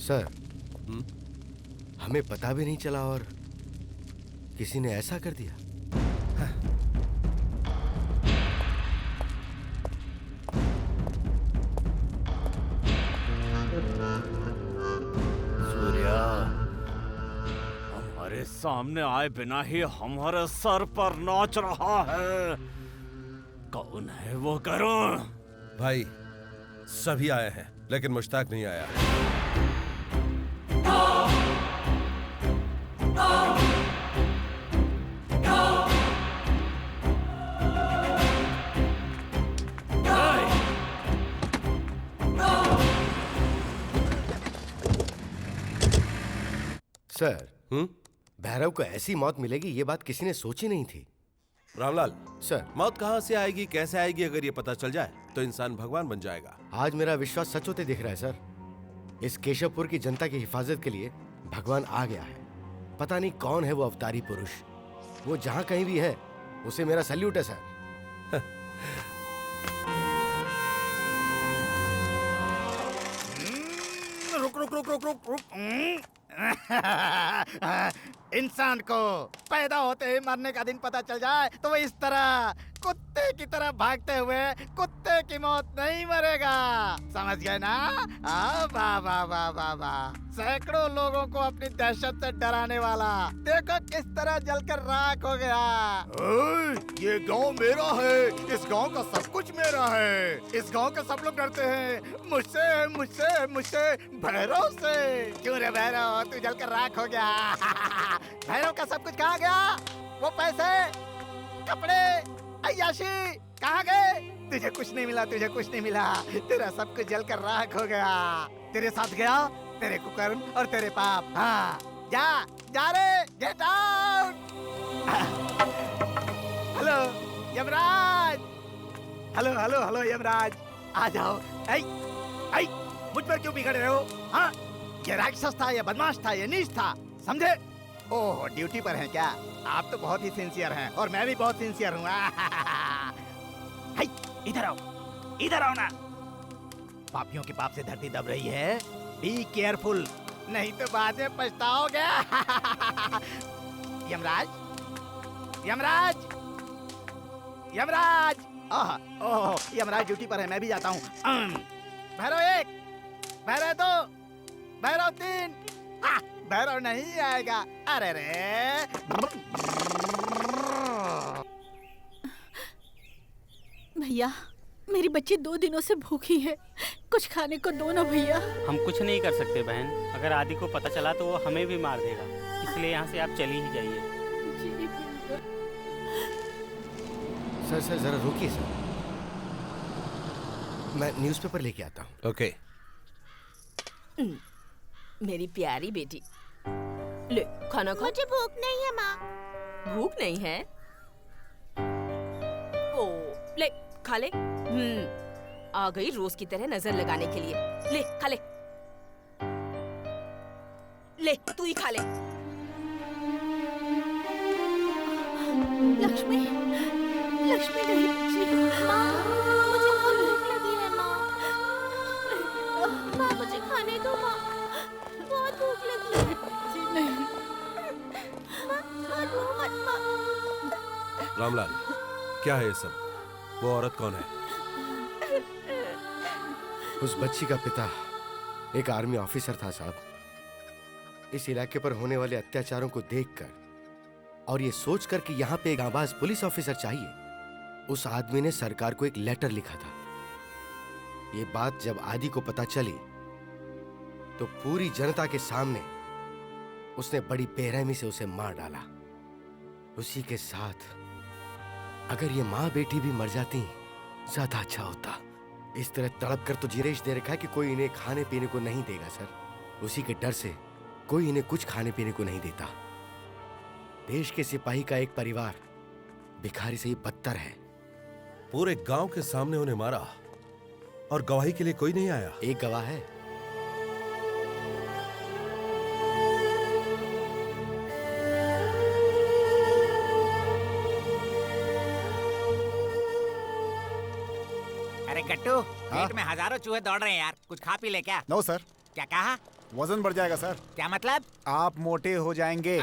सर, हमें पता भी नहीं चला और किसी ने ऐसा कर दिया। सूर्या, हमारे सामने आए बिना ही हमारे सर पर नाच रहा है। कौन है वो करुण? भाई, सभी आए हैं लेकिन मुश्ताक नहीं आया। सर भैरव को ऐसी मौत मिलेगी ये बात किसी ने सोची नहीं थी। रामलाल सर, मौत कहाँ से आएगी, कैसे आएगी, अगर ये पता चल जाए तो इंसान भगवान बन जाएगा। आज मेरा विश्वास सच होते दिख रहा है सर। इस केशवपुर की जनता की हिफाजत के लिए भगवान आ गया है। पता नहीं कौन है वो अवतारी पुरुष। वो जहां कहीं भी है उसे मेरा सल्यूट है सर। रुक रुक रुक रुक रुक रुक। इंसान को पैदा होते ही मरने का दिन पता चल जाए तो वो इस तरह कुत्ते की तरह भागते हुए कुत्ते की मौत नहीं मरेगा। समझ गए ना? वाह वाह वाह वाह वाह। सैकड़ों लोगों को अपनी दहशत से डराने वाला देखो किस तरह जलकर राख हो गया। ये गांव मेरा है, इस गांव का सब कुछ मेरा है। इस गांव के सब लोग डरते हैं मुझसे मुझसे मुझसे भैरव से। क्यों रे भैरव, तू जलकर राख हो गया। भैरव का सब कुछ कहाँ गया? वो पैसे, कपड़े, अय्याशी कहाँ गए? तुझे कुछ नहीं मिला, तुझे कुछ नहीं मिला। तेरा सब कुछ जलकर राख हो गया। तेरे साथ गया तेरे कुकर्म और तेरे पाप। हाँ जा जा रे, get out. Hello Yamraj, hello hello hello Yamraj, आ जाओ। ऐ ऐ मुझ पर क्यों बिगड़ रहे हो? हाँ, ये राक्षस था, ये बदमाश था, ये नीच था, समझे? ओह, ड्यूटी पर हैं क्या? आप तो बहुत ही सिंसियर हैं और मैं भी बहुत सिंसियर हूँ। इधर आओ, इधर आओ ना। पापियों के पाप से धरती दब रही है। बी केयरफुल, नहीं तो बाद में पछताओगे। यमराज, यमराज, यमराज। ओह, यमराज ड्यूटी पर है, मैं भी जाता हूँ। भैरव 1, भैरव 2, भैरव 3। भैरव नहीं आएगा। अरे रे। भैया, मेरी बच्ची 2 दिनों से भूखी है, कुछ खाने को दो ना भैया। हम कुछ नहीं कर सकते बहन, अगर आदि को पता चला तो वो हमें भी मार देगा, इसलिए यहाँ से आप चली ही जाइए। सर सर जरा रुकिए सर, मैं न्यूज़पेपर लेके आता हूँ। ओके। मेरी प्यारी बेटी, ले खाना खा। मुझे भूख नहीं है माँ। भूख नहीं है? ओ, ले खा ले। आ गई रोज की तरह नजर लगाने के लिए। ले खा ले, ले तू ही खा ले। लक्ष्मी, लक्ष्मी नहीं बच्ची। माँ, मुझे बहुत भूख लगी है माँ। माँ मुझे खाने दो माँ, बहुत भूख लगी है। नहीं माँ, रो मत माँ। रामलाल, क्या है ये सब? वो औरत कौन है? उस बच्ची का पिता एक आर्मी ऑफिसर था साहब। इस इलाके पर होने वाले अत्याचारों को देखकर और ये सोचकर कि यहाँ पे एक आबाज पुलिस ऑफिसर चाहिए, उस आदमी ने सरकार को एक लेटर लिखा था। ये बात जब आदि को पता चली तो पूरी जनता के सामने उसने बड़ी बेरहमी से उसे मार डाला। उसी के साथ अगर ये माँ बेटी भी मर जाती ज्यादा अच्छा होता। इस तरह तड़प कर तो जिरेश दे रखा है कि कोई इन्हें खाने पीने को नहीं देगा सर। उसी के डर से कोई इन्हें कुछ खाने पीने को नहीं देता। देश के सिपाही का एक परिवार भिखारी से ही बदतर है। पूरे गांव के सामने उन्हें मारा और गवाही के लिए कोई नहीं आया। एक गवाह है। अरे गट्टू, पेट में हजारों चूहे दौड़ रहे हैं यार, कुछ खा पी ले क्या? No sir. क्या कहा? वजन बढ़ जाएगा सर। क्या मतलब? आप मोटे हो जाएंगे।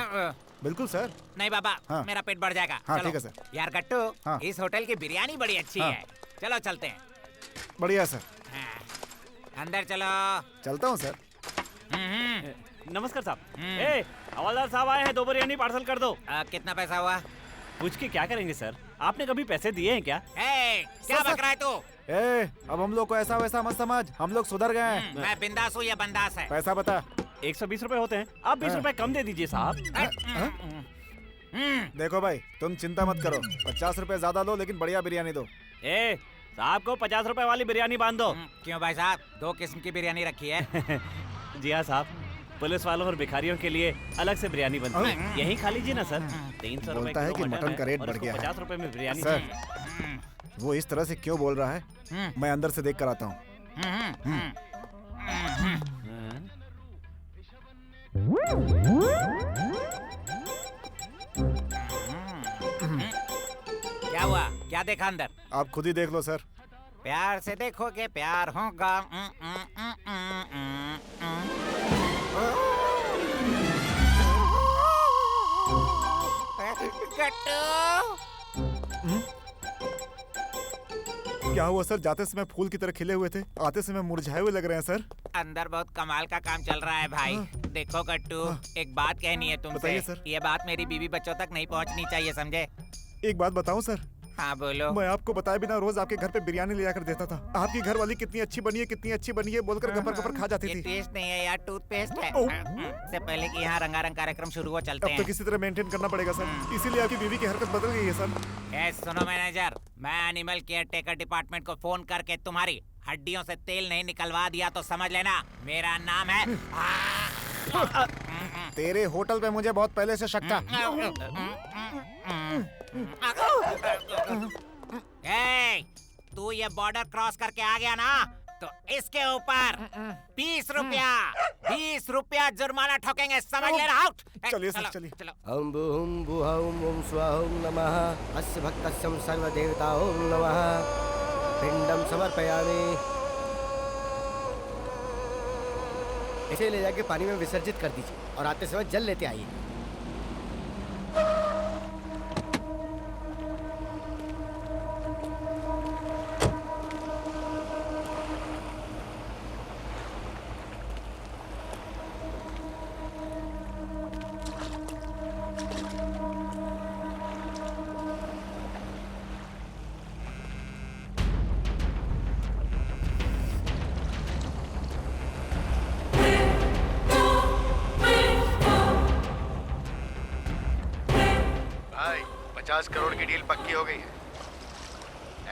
बिल्कुल सर। नहीं बाबा, हाँ। मेरा पेट बढ़ जाएगा। हाँ, चलो। ठीक है सर। यार गट्टू, हाँ। इस होटल की बिरयानी बड़ी अच्छी हाँ। है, चलो चलते हैं। बढ़िया सर। हाँ। अंदर चलो। चलता हूँ सर। नमस्कार साहब। ए, हवलदार साहब आए हैं, 2 बिरयानी पार्सल कर दो। कितना पैसा हुआ? पूछ के क्या करेंगे सर, आपने कभी पैसे दिए हैं क्या? क्या बक रहा है तू? अब हम लोग को ऐसा वैसा मत समझ, हम लोग सुधर गए हैं। मैं बिंदास हूँ या बंदास है? पैसा बता। 120 रुपए होते हैं, आप 20 रुपए कम दे दीजिए साहब। देखो भाई, तुम चिंता मत करो, 50 रुपए ज्यादा लो लेकिन बढ़िया बिरयानी दो। ए, साहब को 50 रुपए वाली बिरयानी बांध दो। क्यों भाई साहब, 2 किस्म की बिरयानी रखी है? जी हाँ साहब। पुलिस वालों और भिखारियों के लिए अलग से बिरयानी बनती है। यहीं खा लीजिए ना सर। 300 रुपए बोलता है कि मटन का रेट बढ़ गया है। 50 रुपए में बिरयानी। सर, वो इस तरह से क्यों बोल रहा है, मैं अंदर से देख कर आता हूँ। क्या हुआ? क्या देखा अंदर? आप खुद ही देख लो सर। प्यार से देखोगे प्यार होगा। क्या हुआ सर? जाते समय फूल की तरह खिले हुए थे, आते समय मुरझाए हुए लग रहे हैं सर। अंदर बहुत कमाल का काम चल रहा है भाई। देखो गट्टू, एक बात कहनी है तुमसे। बताइए सर। ये बात मेरी बीवी बच्चों तक नहीं पहुंचनी चाहिए, समझे? एक बात बताऊं सर? हाँ बोलो। मैं आपको बताए बिना रोज आपके घर पे बिरयानी ले जाकर देता था। आपकी घर वाली कितनी अच्छी बनी है, कितनी अच्छी बनी है बोलकर गपर गपर खा जाती ये थी। टेस्ट नहीं है यार, टूथपेस्ट है। इससे पहले कि यहाँ रंगारंग कार्यक्रम शुरू हो, चलते अब हैं। तो किसी तरह मेंटेन करना पड़ेगा सर, इसीलिए आपकी बीवी की हरकत बदल गई है सर। सुनो मैनेजर, मैं एनिमल केयर टेकर डिपार्टमेंट को फोन करके तुम्हारी हड्डियों से तेल नहीं निकलवा दिया तो समझ लेना मेरा नाम है। तेरे होटल पे मुझे बहुत पहले से शक था। तू ये बॉर्डर क्रॉस करके आ गया ना, तो इसके ऊपर 20 रुपया जुर्माना ठोकेंगे, समझ ले रहा। चलिए सर, चलिए। ओम बुहुम बुहाउम ओम स्वाहुम नमः अस्य भक्तस्यं सर्वदेवताओं नमः पिंडम समर्पयामि। इसे ले जाके पानी में विसर्जित कर दीजिए और आते समय जल लेते आइए। भाई 50 करोड़ की डील पक्की हो गई है,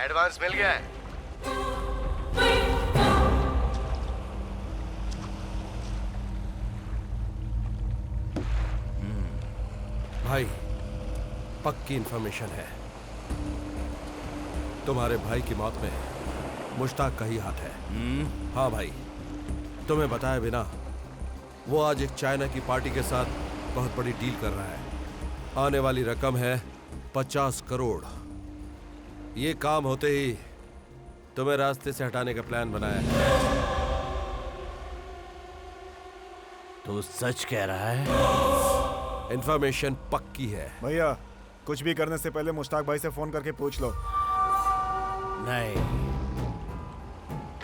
एडवांस मिल गया है। भाई पक्की इंफॉर्मेशन है, तुम्हारे भाई की मौत में मुश्ताक का ही हाथ है। हाँ भाई, तुम्हें बताए बिना वो आज एक चाइना की पार्टी के साथ बहुत बड़ी डील कर रहा है। आने वाली रकम है 50 करोड़। ये काम होते ही तुम्हें रास्ते से हटाने का प्लान बनाया है। तू सच कह रहा है? इंफॉर्मेशन पक्की है। भैया, कुछ भी करने से पहले मुश्ताक भाई से फोन करके पूछ लो। नहीं,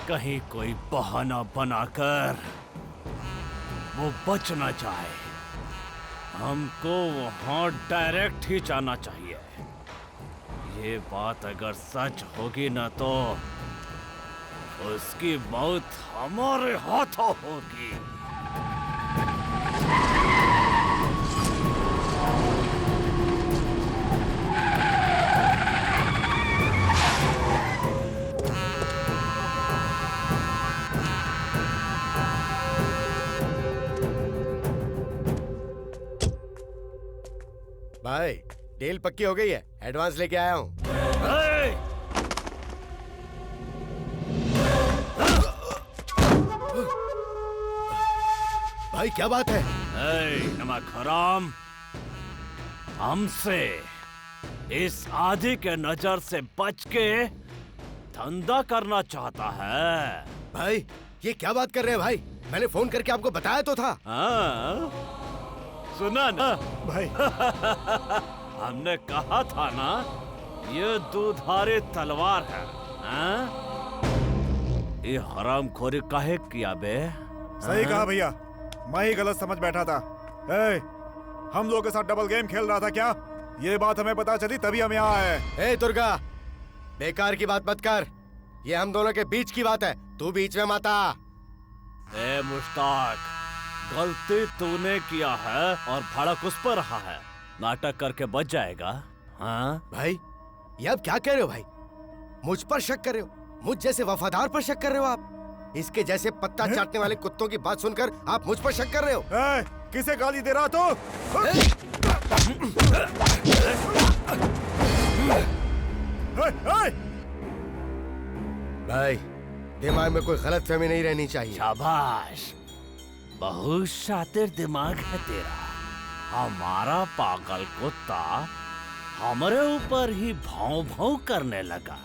कहीं कोई बहाना बनाकर वो बच ना जाए। हमको वहां डायरेक्ट ही जाना चाहिए। ये बात अगर सच होगी ना तो उसकी मौत हमारे हाथों होगी। भाई डील पक्की हो गई है, एडवांस लेके आया हूँ। भाई क्या बात है? नमक हराम, हमसे इस आदि के नजर से बच के धंधा करना चाहता है। भाई ये क्या बात कर रहे हैं भाई? मैंने फोन करके आपको बताया तो था। सुना ना भाई? हमने कहा था ना, ये दुधारी तलवार है। ये हरामखोरी काहे किया बे? सही कहा भैया, मैं ही गलत समझ बैठा था। हम लोगों के साथ डबल गेम खेल रहा था क्या? ये बात हमें पता चली तभी हम यहाँ आए। दुर्गा, बेकार की बात मत कर। ये हम दोनों के बीच की बात है, तू बीच में मत आ। मुश्ताक, गलती तूने किया है और भड़क उस पर रहा है। नाटक करके बच जाएगा। हाँ भाई, ये अब क्या कह रहे हो भाई? मुझ पर शक कर रहे हो? मुझ जैसे वफादार पर शक कर रहे हो आप? इसके जैसे पत्ता चाटने वाले कुत्तों की बात सुनकर आप मुझ पर शक कर रहे हो? किसे गाली दे रहा तो? भाई, दिमाग में कोई गलतफहमी नहीं रहनी चाहिए। शाबाश, बहुत शातिर दिमाग है तेरा। हमारा पागल कुत्ता हमारे ऊपर ही भाव भाव करने लगा।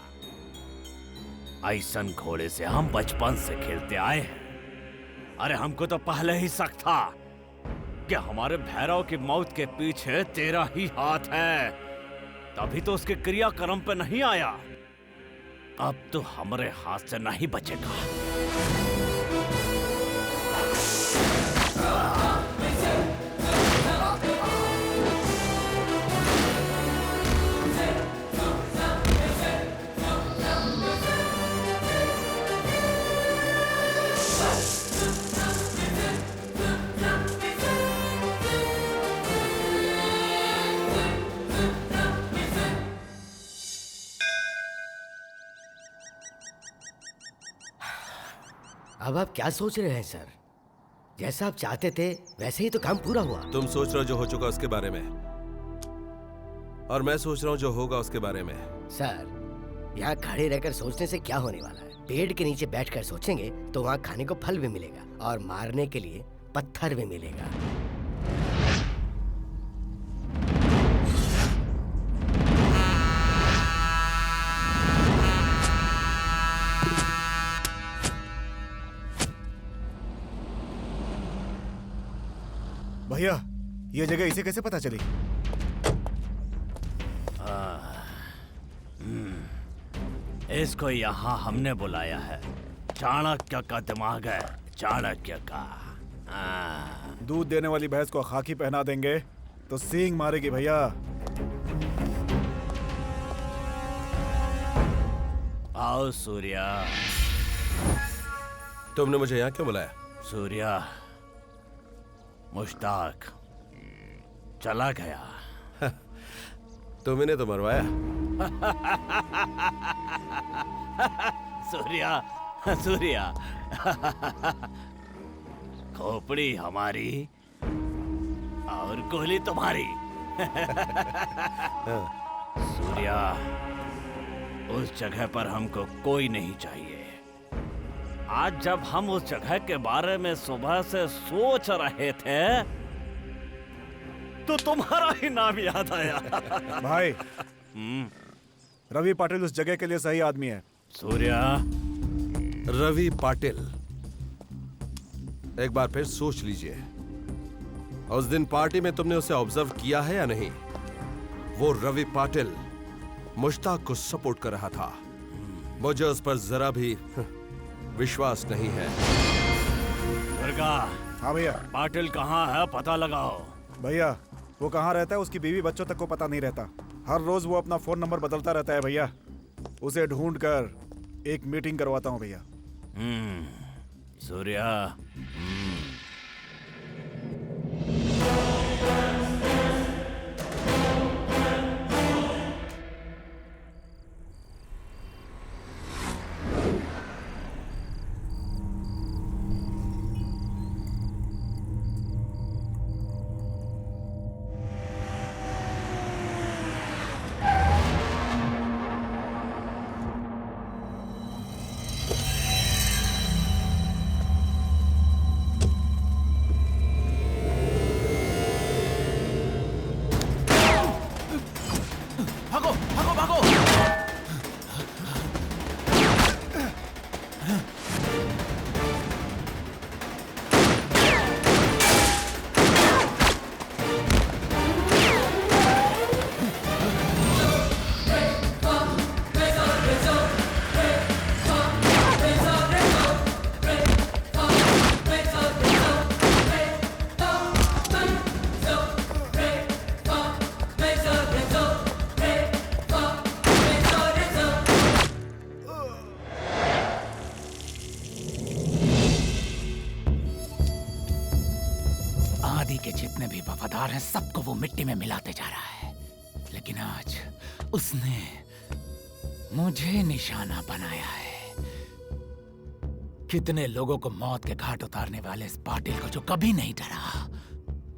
ऐसन घोड़े से हम बचपन से खेलते आए हैं। अरे हमको तो पहले ही शक था कि हमारे भैरव की मौत के पीछे तेरा ही हाथ है, तभी तो उसके क्रियाक्रम पे नहीं आया। अब तो हमारे हाथ से नहीं बचेगा। अब आप क्या सोच रहे हैं सर? जैसा आप चाहते थे वैसे ही तो काम पूरा हुआ। तुम सोच रहे हो जो हो चुका उसके बारे में, और मैं सोच रहा हूँ जो होगा उसके बारे में। सर, यहाँ खड़े रहकर सोचने से क्या होने वाला है? पेड़ के नीचे बैठकर सोचेंगे तो वहाँ खाने को फल भी मिलेगा और मारने के लिए पत्थर भी मिलेगा। भैया, ये जगह इसे कैसे पता चली? इसको यहाँ हमने बुलाया है। चाणक्य का दिमाग है, चाणक्य का। दूध देने वाली भैंस को खाकी पहना देंगे तो सींग मारेगी भैया। आओ सूर्या। तुमने मुझे यहाँ क्यों बुलाया? सूर्या, मुश्ताक चला गया। तुमने तो मरवाया। सूर्या, सूर्या, खोपड़ी हमारी और गोली तुम्हारी। सूर्या, उस जगह पर हमको कोई नहीं चाहिए। आज जब हम उस जगह के बारे में सुबह से सोच रहे थे तो तुम्हारा ही नाम याद आया। भाई, रवि पाटिल उस जगह के लिए सही आदमी है। सूर्या, रवि पाटिल, एक बार फिर सोच लीजिए, उस दिन पार्टी में तुमने उसे ऑब्जर्व किया है या नहीं? वो रवि पाटिल मुश्ताक को सपोर्ट कर रहा था। मुझे उस पर जरा भी विश्वास नहीं है। दुर्गा। हाँ भैया। पाटिल कहाँ है, पता लगाओ। भैया, वो कहाँ रहता है उसकी बीवी बच्चों तक को पता नहीं रहता। हर रोज वो अपना फोन नंबर बदलता रहता है भैया। उसे ढूंढकर एक मीटिंग करवाता हूँ भैया। सूर्या, आदि के जितने भी वफादार हैं सबको वो मिट्टी में मिलाते जा रहा है, लेकिन आज उसने मुझे निशाना बनाया है। कितने लोगों को मौत के घाट उतारने वाले इस पाटिल को जो कभी नहीं डरा,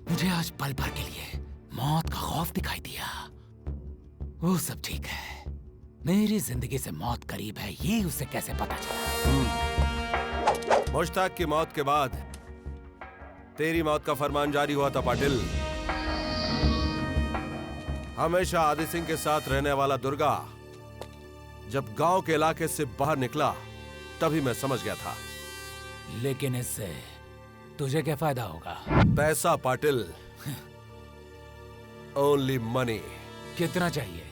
मुझे आज पल भर के लिए मौत का खौफ दिखाई दिया। वो सब ठीक है, मेरी जिंदगी से मौत करीब है ये उसे कैसे पता चला? मुश्ताक की मौत के बाद तेरी मौत का फरमान जारी हुआ था पाटिल। हमेशा आदि सिंह के साथ रहने वाला दुर्गा जब गांव के इलाके से बाहर निकला तभी मैं समझ गया था। लेकिन इससे तुझे क्या फायदा होगा? पैसा पाटिल, ओनली मनी। कितना चाहिए?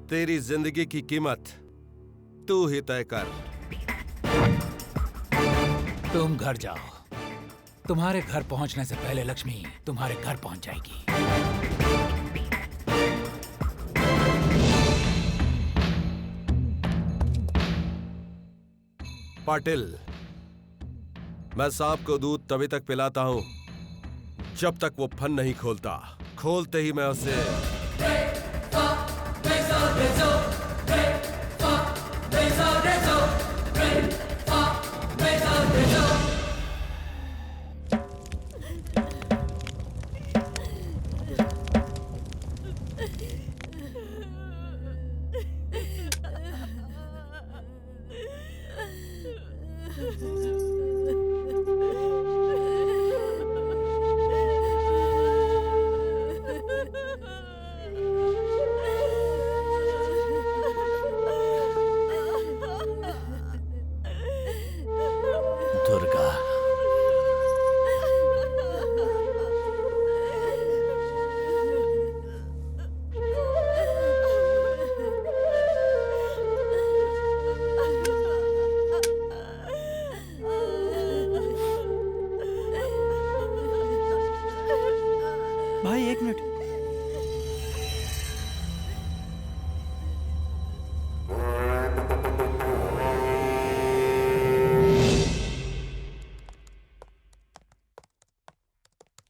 तेरी जिंदगी की कीमत तू ही तय कर। तुम घर जाओ, तुम्हारे घर पहुंचने से पहले लक्ष्मी तुम्हारे घर पहुंच जाएगी। पाटिल, मैं सांप को दूध तभी तक पिलाता हूं जब तक वो फन नहीं खोलता। खोलते ही मैं उसे दुर्गा, भाई एक मिनट।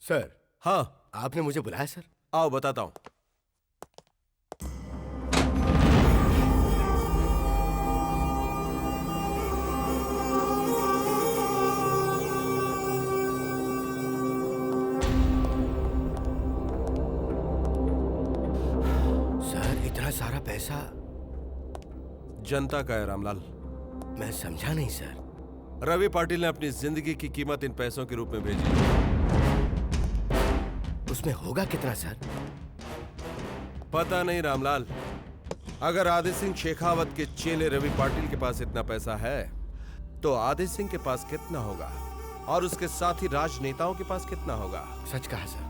सर। हाँ, आपने मुझे बुलाया सर? आओ बताता हूं। सर, इतना सारा पैसा जनता का है रामलाल। मैं समझा नहीं सर। रवि पाटिल ने अपनी जिंदगी की कीमत इन पैसों के रूप में भेजी। उसमें होगा कितना सर? पता नहीं रामलाल। अगर आदि सिंह शेखावत के चेले रवि पाटिल के पास इतना पैसा है तो आदि सिंह के पास कितना होगा और उसके साथ ही राजनेताओं के पास कितना होगा? सच कहा सर।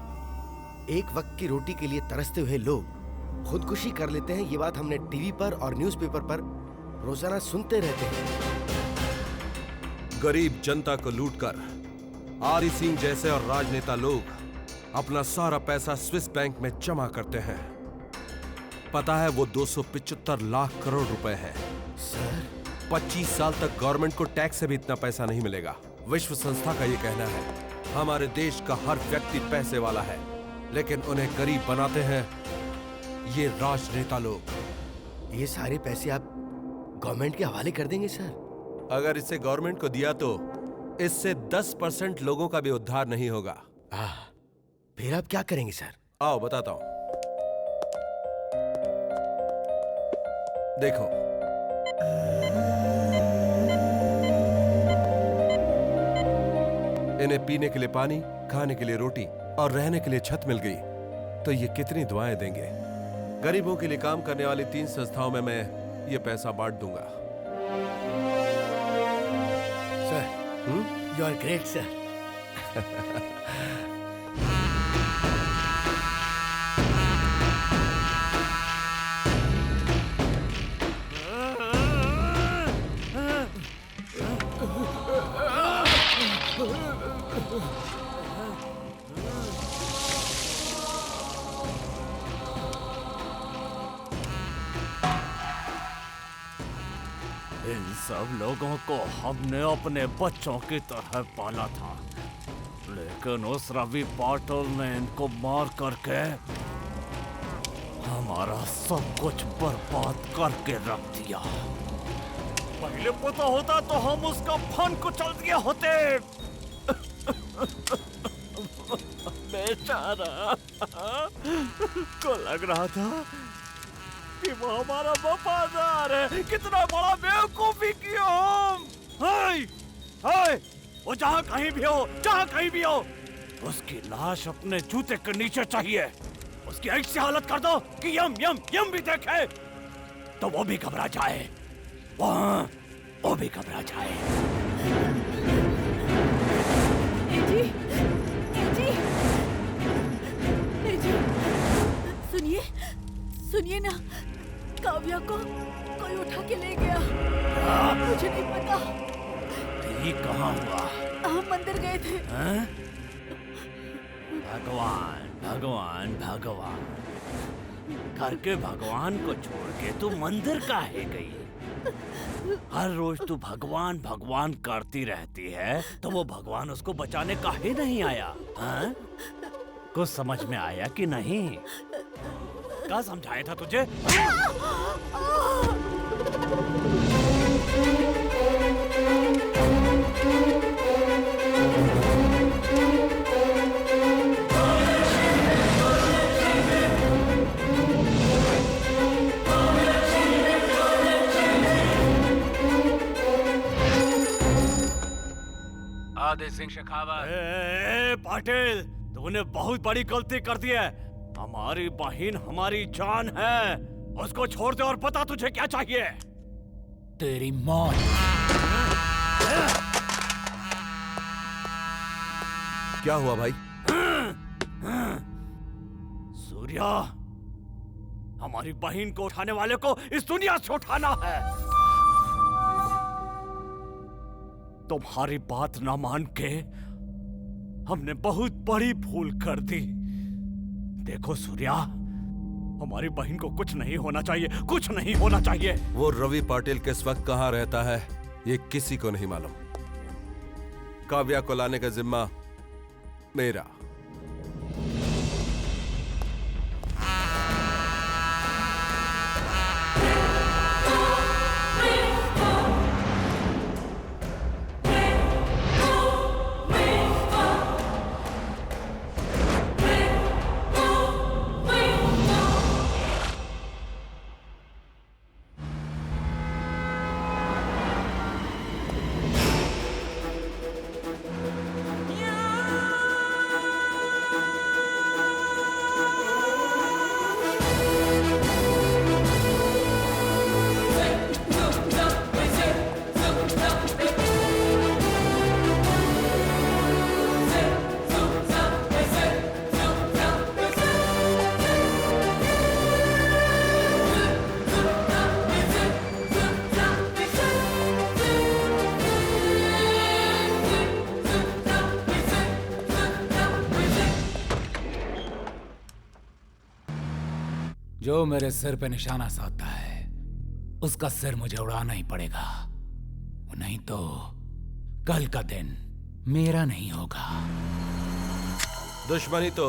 एक वक्त की रोटी के लिए तरसते हुए लोग खुदकुशी कर लेते हैं, ये बात हमने टीवी पर और न्यूज़पेपर पर रोजाना सुनते रहते हैं। गरीब जनता को लूटकर आदि सिंह जैसे और राजनेता लोग अपना सारा पैसा स्विस बैंक में जमा करते हैं। पता है वो 275 लाख करोड़ रुपए है। सर, 25 साल तक गवर्नमेंट को टैक्स से भी इतना पैसा नहीं मिलेगा। विश्व संस्था का ये कहना है हमारे देश का हर व्यक्ति पैसे वाला है, लेकिन उन्हें गरीब बनाते हैं ये राजनेता लोग। ये सारे पैसे आप गवर्नमेंट के हवाले कर देंगे सर? अगर इसे गवर्नमेंट को दिया तो इससे 10% लोगों का भी उद्धार नहीं होगा। फिर आप क्या करेंगे सर? आओ बताता हूं। देखो, इन्हें पीने के लिए पानी, खाने के लिए रोटी और रहने के लिए छत मिल गई तो ये कितनी दुआएं देंगे। गरीबों के लिए काम करने वाली 3 संस्थाओं में मैं ये पैसा बांट दूंगा। Sir, you are great sir. इन सब लोगों को हमने अपने बच्चों की तरह पाला था, लेकिन उस रवि पाटिल ने इनको मार करके हमारा सब कुछ बर्बाद करके रख दिया। पहले पता होता तो हम उसका फन को चल दिए होते। बेचारा को लग रहा था कि वो हमारा वफादार है। कितना बड़ा बेवकूफी किया हम। हाय हाय, वो जहाँ कहीं भी हो, जहाँ कहीं भी हो, उसकी लाश अपने जूते के नीचे चाहिए। उसकी ऐसी हालत कर दो कि यम यम यम भी देखे तो वो भी घबरा जाए। वो भी घबरा जाए। जी, जी, जी, सुनिए, सुनिए ना, काव्या को कोई उठा के ले गया। मुझे नहीं पता। ये कहाँ हुआ? हम मंदिर गए थे। भगवान भगवान भगवान करके भगवान को छोड़ के तू मंदिर काहे गई? हर रोज तू भगवान भगवान करती रहती है तो वो भगवान उसको बचाने काहे नहीं आया? हाँ? कुछ समझ में आया कि नहीं? क्या समझाया था तुझे? आदित्य सिंह शेखावत। पाटिल, तूने बहुत बड़ी गलती कर दी है। हमारी बहन हमारी जान है। उसको छोड़ दे और बता तुझे क्या चाहिए। तेरी मौत। क्या हुआ भाई? सूर्या, हमारी बहन को उठाने वाले को इस दुनिया से उठाना है। तुम्हारी बात ना मान के हमने बहुत बड़ी भूल कर दी। देखो सूर्या, हमारी बहन को कुछ नहीं होना चाहिए, कुछ नहीं होना चाहिए। वो रवि पाटिल किस वक्त कहाँ रहता है ये किसी को नहीं मालूम। काव्या को लाने का जिम्मा मेरा। जो मेरे सिर पे निशाना साधता है उसका सिर मुझे उड़ाना ही पड़ेगा, नहीं तो कल का दिन मेरा नहीं होगा। दुश्मनी तो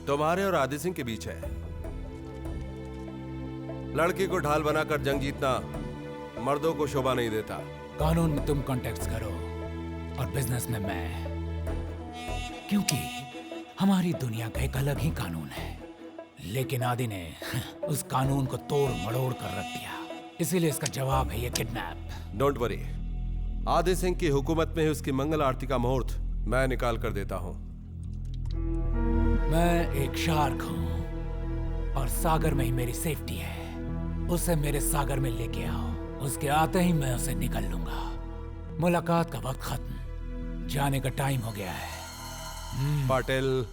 तुम्हारे और आदित्य सिंह के बीच है। लड़की को ढाल बनाकर जंग जीतना मर्दों को शोभा नहीं देता। कानून में तुम कॉन्टेक्ट करो और बिजनेस में मैं, क्योंकि हमारी दुनिया का एक अलग ही कानून है। लेकिन आदि ने उस कानून को तोड़ मड़ोड़ कर रख दिया, इसीलिए इसका जवाब है ये kidnap. Don't worry, Aditya Singh की हुकूमत में ही उसकी मंगल आरती का मुहूर्त मैं निकाल कर देता हूँ। मैं एक शार्क हूँ और सागर में ही मेरी सेफ्टी है। उसे मेरे सागर में लेके आओ, उसके आते ही मैं उसे निकल लूंगा। मुलाकात का वक्त खत्म, जाने का टाइम हो गया है। पाटिल,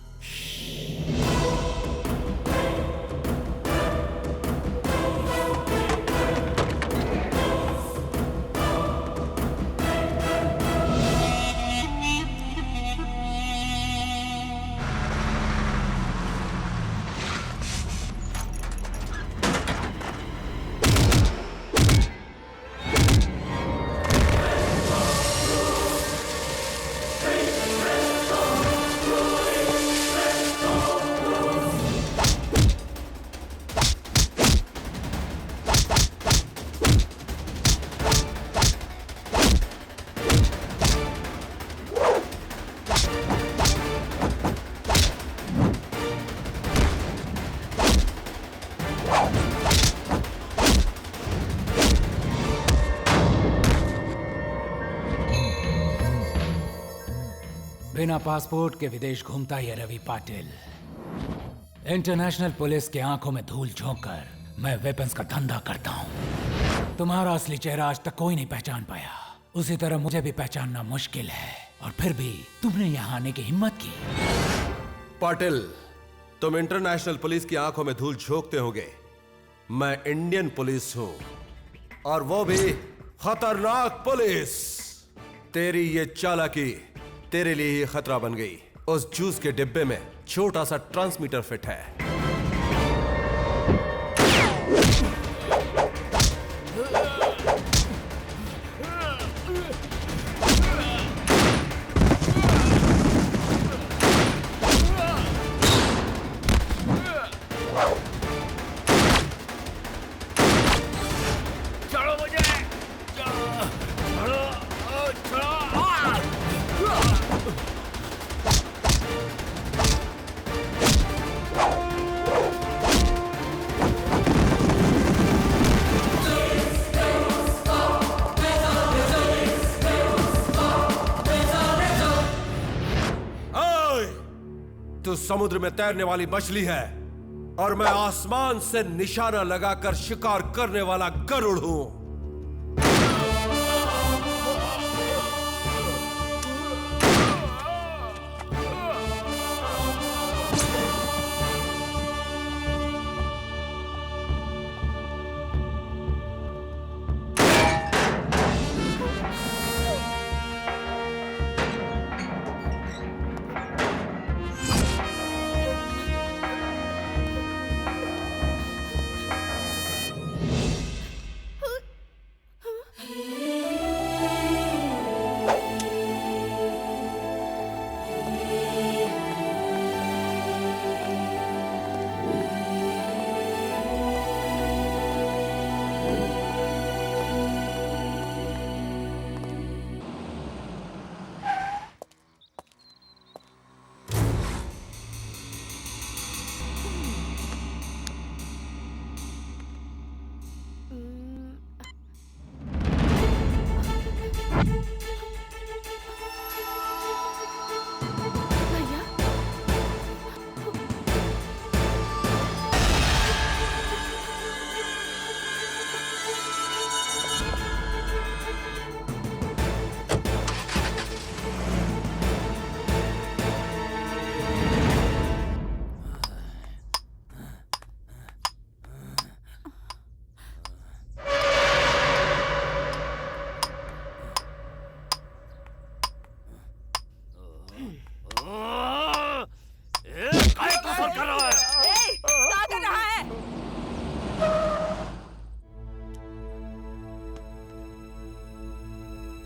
बिना पासपोर्ट के विदेश घूमता ये रवि पाटिल। इंटरनेशनल पुलिस के आंखों में धूल झोंककर मैं वेपन्स का धंधा करता हूँ। तुम्हारा असली चेहरा आज तक कोई नहीं पहचान पाया, उसी तरह मुझे भी पहचानना मुश्किल है, और फिर भी तुमने यहाँ आने की हिम्मत की। पाटिल, तुम इंटरनेशनल पुलिस की आंखों में धूल झोंकते होगे। मैं इंडियन पुलिस हूं, और वो भी खतरनाक पुलिस। तेरी ये चालाकी तेरे लिए ही खतरा बन गई। उस जूस के डिब्बे में छोटा सा ट्रांसमीटर फिट है। तू समुद्र में तैरने वाली मछली है, और मैं आसमान से निशाना लगाकर शिकार करने वाला गरुड़ हूं।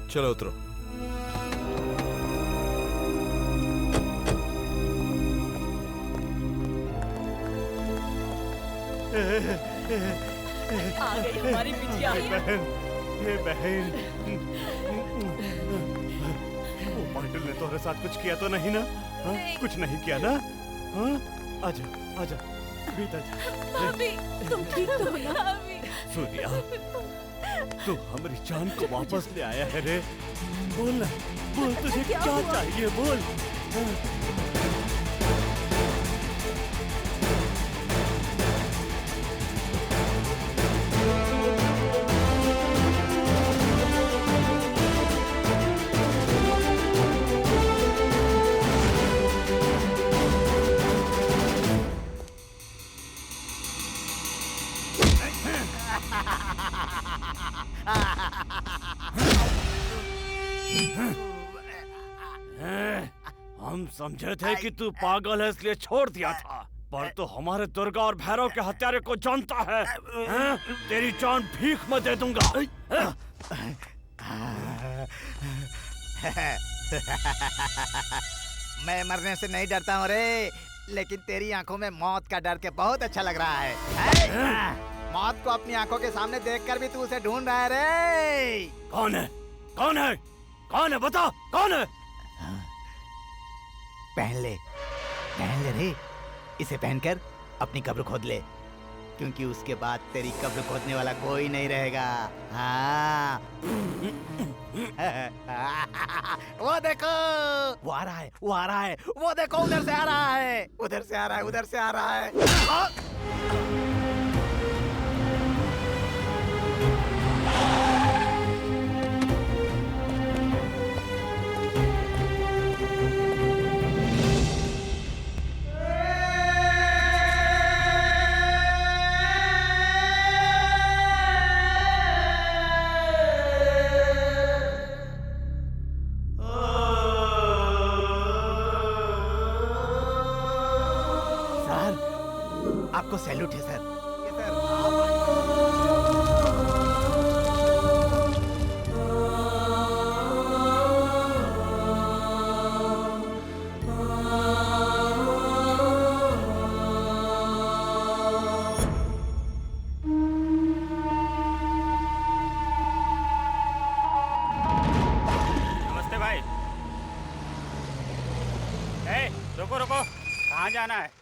चलो उतरो। आ गई हमारी बिटिया। बहन, वो पाटिल ने तुम्हारे साथ कुछ किया तो नहीं ना? कुछ नहीं किया ना? आजा आजा भीतर जा। भाभी, तुम ठीक तो हो ना? सूर्या, तू हमारी जान को वापस ले आया है रे। बोल ना, बोल तुझे क्या चाहिए, बोल। हम समझे थे कि तू पागल है इसलिए छोड़ दिया था, पर तो हमारे दुर्गा और भैरव के हत्यारे को जानता है। तेरी जान भीख में दे दूंगा। मैं मरने से नहीं डरता हूँ रे, लेकिन तेरी आंखों में मौत का डर के बहुत अच्छा लग रहा है। मौत को अपनी आंखों के सामने देखकर भी तू उसे ढूंढ रहा है रे। कौन है? कौन है? कौन है? बता, कौन है? पहन ले रे, इसे पहनकर अपनी कब्र खोद ले। क्योंकि उसके बाद तेरी कब्र खोदने वाला कोई नहीं रहेगा। हाँ। वो देखो, वो आ रहा है, वो आ रहा है, वो देखो उधर से आ रहा है, उधर से आ रहा है, उधर से आ रहा है। आपको सैल्यूट है सर। नमस्ते भाई। रुको रुको, कहाँ जाना है?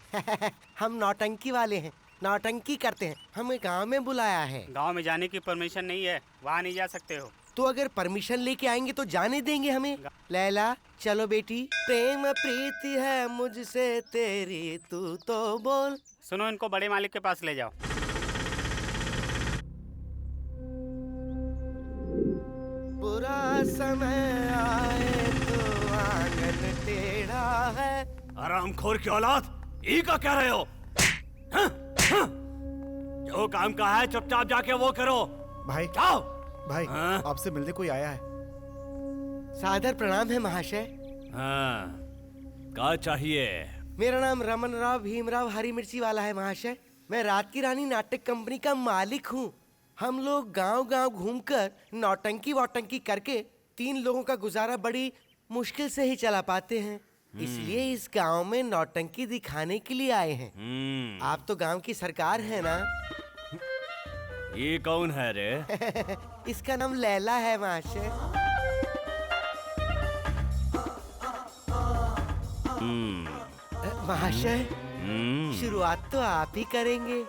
हम नौटंकी वाले हैं, नौटंकी करते हैं, हमें गांव में बुलाया है। गांव में जाने की परमिशन नहीं है, वहाँ नहीं जा सकते हो। तो अगर परमिशन लेके आएंगे तो जाने देंगे हमें। लैला चलो बेटी, प्रेम प्रीति है मुझसे तेरी, तू तो बोल। सुनो, इनको बड़े मालिक के पास ले जाओ। बुरा समय आए तो आंगन टेढ़ा है। हरामखोर की औलाद, ई का कह रहे हो? जो काम का है चुपचाप जाके वो करो। भाई जाओ। भाई आपसे मिलने कोई आया है। सादर प्रणाम है महाशय। हाँ, क्या चाहिए? मेरा नाम रमन राव भीमराव हरी मिर्ची वाला है महाशय। मैं रात की रानी नाटक कंपनी का मालिक हूँ। हम लोग गांव-गांव घूमकर नौटंकी वोटंकी करके 3 लोगों का गुजारा बड़ी मुश्किल से ही चला पाते हैं। इसलिए इस गांव में नौटंकी दिखाने के लिए आए हैं। आप तो गांव की सरकार है ना? ये कौन है रे? इसका नाम लैला है महाशय। महाशय, शुरुआत तो आप ही करेंगे।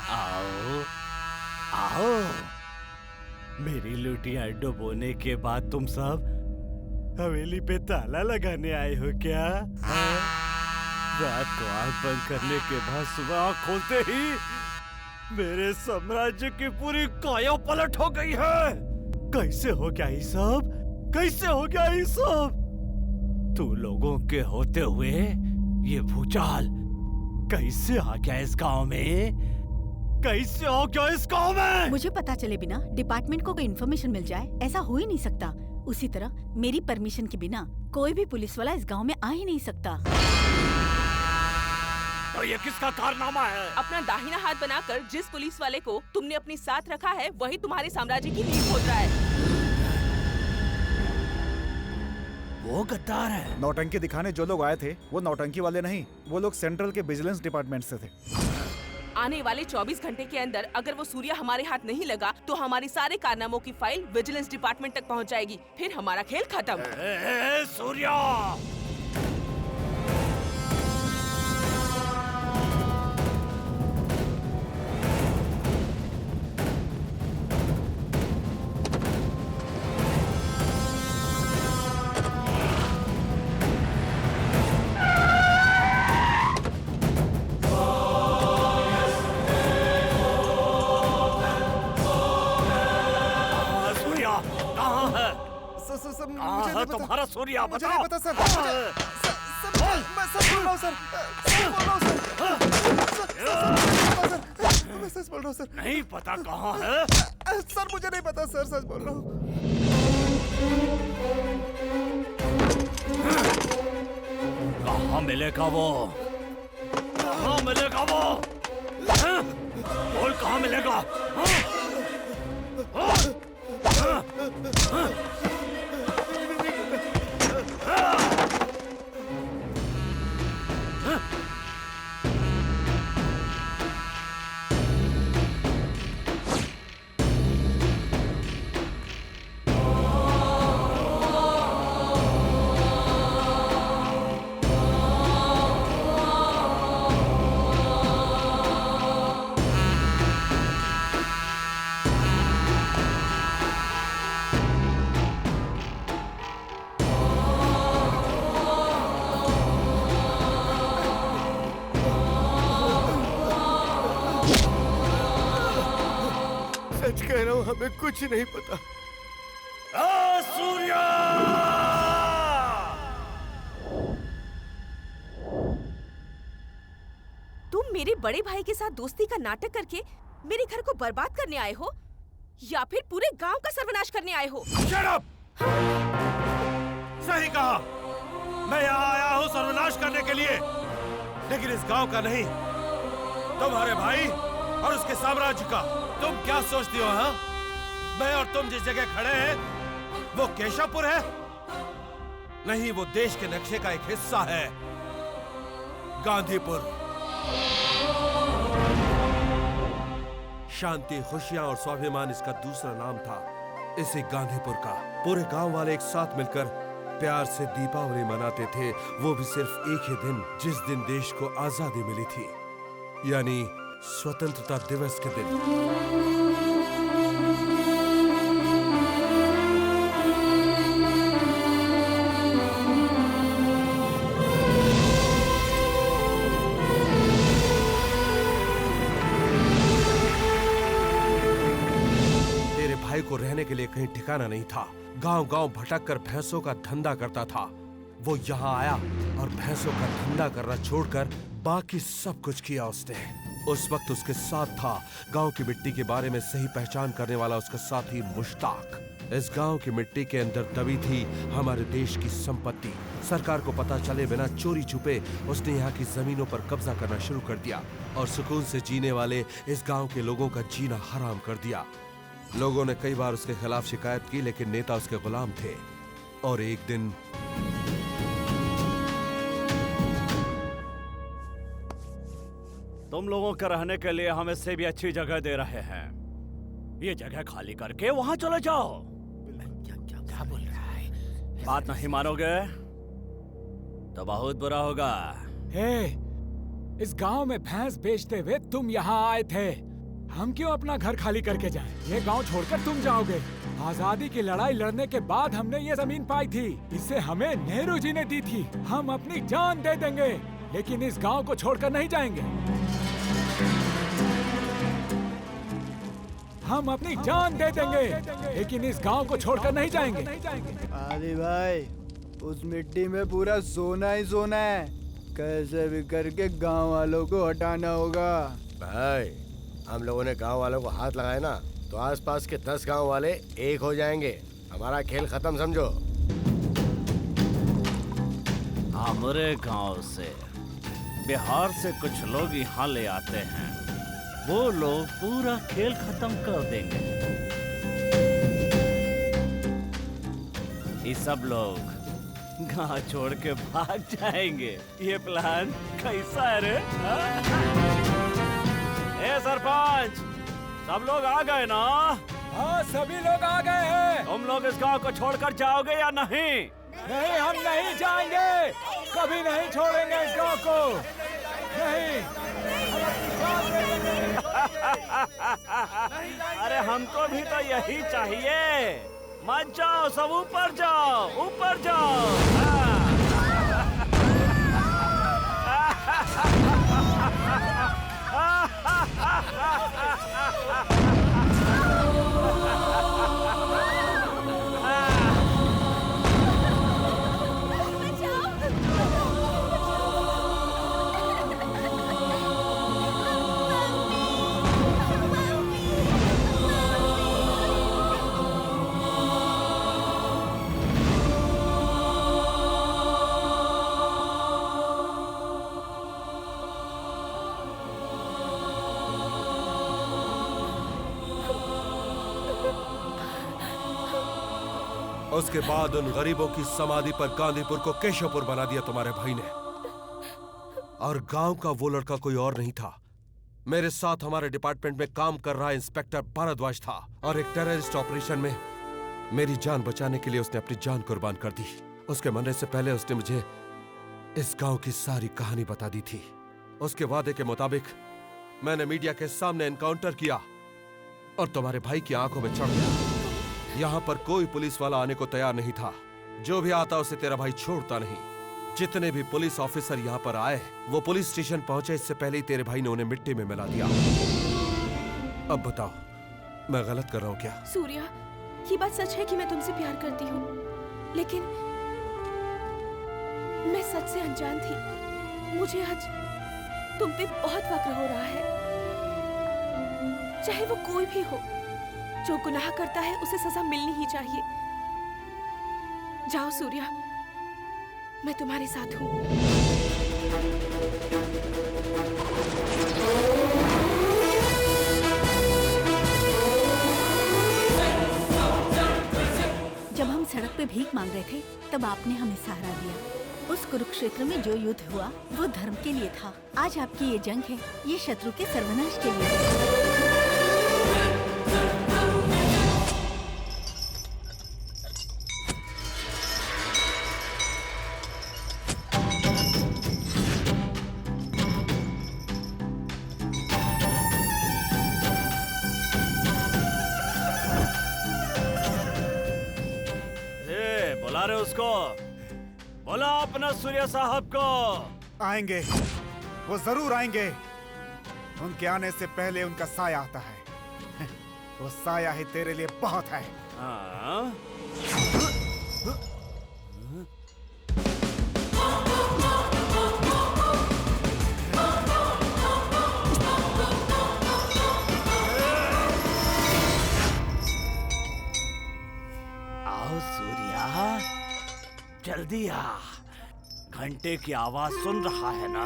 आओ आओ, मेरी लुटिया डुबोने के बाद तुम सब हवेली पे ताला लगाने आए हो क्या? रात को आंख बंद करने के बाद सुबह आंख खोलते ही मेरे साम्राज्य की पूरी काया पलट हो गई है। कैसे हो गया ये सब? कैसे हो गया ये सब? तू लोगों के होते हुए ये भूचाल कैसे आ गया इस गांव में? कैसे आ गया इस गांव में? मुझे पता चले बिना डिपार्टमेंट को कोई इन्फॉर्मेशन मिल जाए, ऐसा हो ही नहीं सकता। उसी तरह मेरी परमिशन के बिना कोई भी पुलिस वाला इस गांव में आ ही नहीं सकता। तो ये किसका कारनामा है? अपना दाहिना हाथ बनाकर जिस पुलिस वाले को तुमने अपने साथ रखा है, वही तुम्हारे साम्राज्य की नींव खोद रहा है। वो गद्दार है। नौटंकी दिखाने जो लोग आए थे वो नौटंकी वाले नहीं, वो लोग सेंट्रल के विजिलेंस डिपार्टमेंट से थे। आने वाले 24 घंटे के अंदर अगर वो सूर्या हमारे हाथ नहीं लगा तो हमारे सारे कारनामों की फाइल विजिलेंस डिपार्टमेंट तक पहुंच जाएगी। फिर हमारा खेल खत्म। सूर्या! सर मुझे कहाँ नहीं है पता। तुम्हारा सूर्या? मुझे बताओ। नहीं पता सर। मैं सच बोल रहा हूँ सर। मैं सच बोल रहा हूँ सर। नहीं पता कहाँ है? सर मुझे नहीं पता सर, सच बोल रहा हूँ। कहाँ मिलेगा वो? कहाँ मिलेगा वो? हैं? बोल कहाँ मिलेगा? हाँ? हाँ? हाँ? हाँ? सच कह रहा हूँ, हमें कुछ नहीं पता। सूर्या! तुम मेरे बड़े भाई के साथ दोस्ती का नाटक करके मेरे घर को बर्बाद करने आए हो या फिर पूरे गांव का सर्वनाश करने आए हो? Shut up! सही कहा। मैं यहाँ आया हूँ सर्वनाश करने के लिए, लेकिन इस गांव का नहीं, तुम्हारे भाई और उसके साम्राज्य का। तुम क्या सोचती हो? हाँ, मैं और तुम जिस जगह खड़े हैं वो केशवपुर है? नहीं, वो देश के नक्शे का एक हिस्सा है, गांधीपुर। शांति, खुशियां और स्वाभिमान इसका दूसरा नाम था, इसे गांधीपुर का। पूरे गांव वाले एक साथ मिलकर प्यार से दीपावली मनाते थे, वो भी सिर्फ एक ही दिन, जिस दिन देश को आजादी मिली थी, यानी स्वतंत्रता दिवस के दिन। तेरे भाई को रहने के लिए कहीं ठिकाना नहीं था, गांव-गांव भटककर भैंसों का धंधा करता था। वो यहाँ आया और भैंसों का धंधा करना छोड़कर बाकी सब कुछ किया उसने। उस वक्त उसके साथ था गांव की मिट्टी के बारे में सही पहचान करने वाला उसका साथी मुश्ताक। इस गांव की मिट्टी के अंदर दबी थी हमारे देश की संपत्ति। सरकार को पता चले बिना चोरी छुपे उसने यहाँ की जमीनों पर कब्जा करना शुरू कर दिया और सुकून से जीने वाले इस गांव के लोगों का जीना हराम कर दिया। लोगों ने कई बार उसके खिलाफ शिकायत की, लेकिन नेता उसके गुलाम थे। और एक दिन तुम लोगों के रहने के लिए हम इससे भी अच्छी जगह दे रहे हैं। ये जगह खाली करके वहां चले जाओ। क्या बोल रहा है? बात नहीं मानोगे तो बहुत बुरा होगा। हे, इस गांव में भैंस बेचते हुए तुम यहाँ आए थे। हम क्यों अपना घर खाली करके जाएं? ये गांव छोड़कर तुम जाओगे। आजादी की लड़ाई लड़ने के बाद हमने ये जमीन पाई थी, इसे हमें नेहरू जी ने दी थी। हम अपनी जान दे देंगे, लेकिन इस गांव को छोड़कर नहीं जाएंगे। हम अपनी जान दे देंगे, लेकिन इस गांव को छोड़कर नहीं जाएंगे। आदि भाई, उस मिट्टी में पूरा सोना ही सोना है, कैसे भी करके गांव वालों को हटाना होगा। भाई, हम लोगों ने गांव वालों को हाथ लगाए ना, तो आसपास के 10 गांव वाले एक हो जाएंगे। हमारा खेल खत्म समझो। हमारे गांव से बिहार से कुछ लोग यहाँ ले आते हैं, वो लोग पूरा खेल खत्म कर देंगे। ये सब लोग गांव छोड़ के भाग जाएंगे। ये प्लान कैसा है रे? ए सरपंच, सब लोग आ गए ना? हाँ, सभी लोग आ गए हैं। तुम लोग इस गांव को छोड़कर जाओगे या नहीं? नहीं, हम नहीं जाएंगे, कभी नहीं छोड़ेंगे इस गांव को। नहीं। अरे हमको भी तो यही चाहिए। मत जाओ, सब ऊपर जाओ, ऊपर जाओ। उसके बाद उन गरीबों की समाधि पर गांधीपुर को केशवपुर बना दिया तुम्हारे भाई ने। और गांव का वो लड़का कोई और नहीं था, मेरे साथ हमारे डिपार्टमेंट में काम कर रहा इंस्पेक्टर भारद्वाज था। और एक टेररिस्ट ऑपरेशन में मेरी जान बचाने के लिए उसने अपनी जान कुर्बान कर दी। उसके मरने से पहले उसने मुझे इस गांव की सारी कहानी बता दी थी। उसके वादे के मुताबिक मैंने मीडिया के सामने एनकाउंटर किया और तुम्हारे भाई की आंखों में चढ़ गया। यहाँ पर कोई पुलिस वाला आने को तैयार नहीं था। जो भी आता उसे तेरा भाई छोड़ता नहीं। जितने भी पुलिस ऑफिसर यहाँ पर आए वो पुलिस स्टेशन पहुंचे इससे पहले ही तेरे भाई ने उन्हें मिट्टी में मिला दिया। अब बताओ मैं गलत कर रहा हूँ क्या? सूर्या, ये बात सच है कि मैं तुमसे प्यार करती हूँ, लेकिन मैं सच से अनजान थी। मुझे आज तुम पे बहुत फक्र हो रहा है। चाहे वो कोई भी हो, जो गुनाह करता है उसे सजा मिलनी ही चाहिए। जाओ सूर्या, मैं तुम्हारे साथ हूँ। जब हम सड़क पे भीख मांग रहे थे तब आपने हमें सहारा दिया। उस कुरुक्षेत्र में जो युद्ध हुआ वो धर्म के लिए था। आज आपकी ये जंग है, ये शत्रु के सर्वनाश के लिए है। बुला रहे उसको, बोला अपना सूर्या साहब को। आएंगे, वो जरूर आएंगे। उनके आने से पहले उनका साया आता है। वो साया ही तेरे लिए बहुत है। हाँ? आओ सूर्या, जल्दी आ। घंटे की आवाज सुन रहा है ना?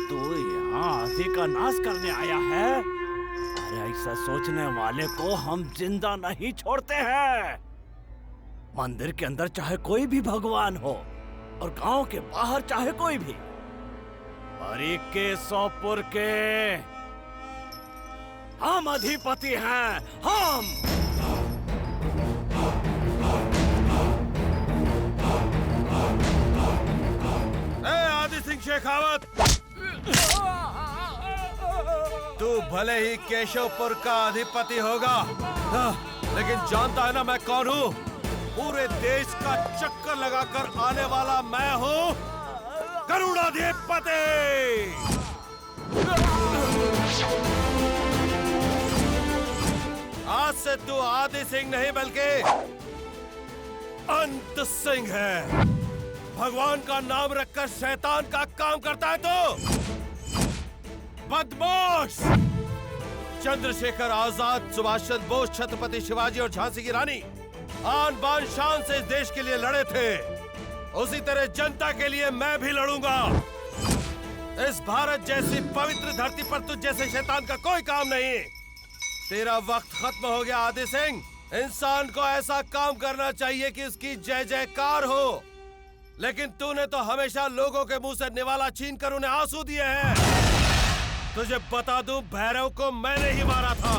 तो यहाँ आधी का नाश करने आया है। अरे ऐसा सोचने वाले को हम जिंदा नहीं छोड़ते हैं। मंदिर के अंदर चाहे कोई भी भगवान हो और गांव के बाहर चाहे कोई भी, हरि के सोपुर के हम अधिपति हैं। हम आदि सिंह शेखावत, तू भले ही केशवपुर का अधिपति होगा, लेकिन जानता है ना मैं कौन हूँ? पूरे देश का चक्कर लगाकर आने वाला मैं हूँ गरुड़ाधिपति। आज से तू आदि सिंह नहीं बल्कि अंत सिंह है। भगवान का नाम रखकर शैतान का काम करता है तो बदमाश। चंद्रशेखर आजाद, सुभाष चंद्र बोस, छत्रपति शिवाजी और झांसी की रानी आन बान शान से इस देश के लिए लड़े थे। उसी तरह जनता के लिए मैं भी लड़ूंगा। इस भारत जैसी पवित्र धरती पर तुझ जैसे शैतान का कोई काम नहीं। तेरा वक्त खत्म हो गया आदि सिंह। इंसान को ऐसा काम करना चाहिए कि उसकी जय जयकार हो, लेकिन तूने तो हमेशा लोगों के मुंह से निवाला छीन कर उन्हें आंसू दिए हैं। तुझे बता दूं, भैरव को मैंने ही मारा था।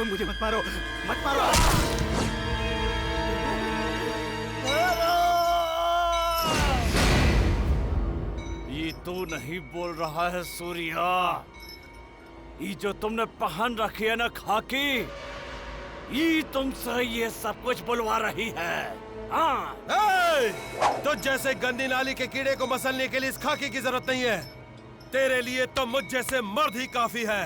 मुझे मत मारो, मत मारो। ये तू नहीं बोल रहा है सूर्या। ये जो तुमने पहन रखी है ना खाकी, ये तुमसे ये सब कुछ बुलवा रही है। हाँ। तो जैसे गंदी नाली के कीड़े को मसलने के लिए इस खाकी की जरूरत नहीं है। तेरे लिए तो मुझ जैसे मर्द ही काफी है।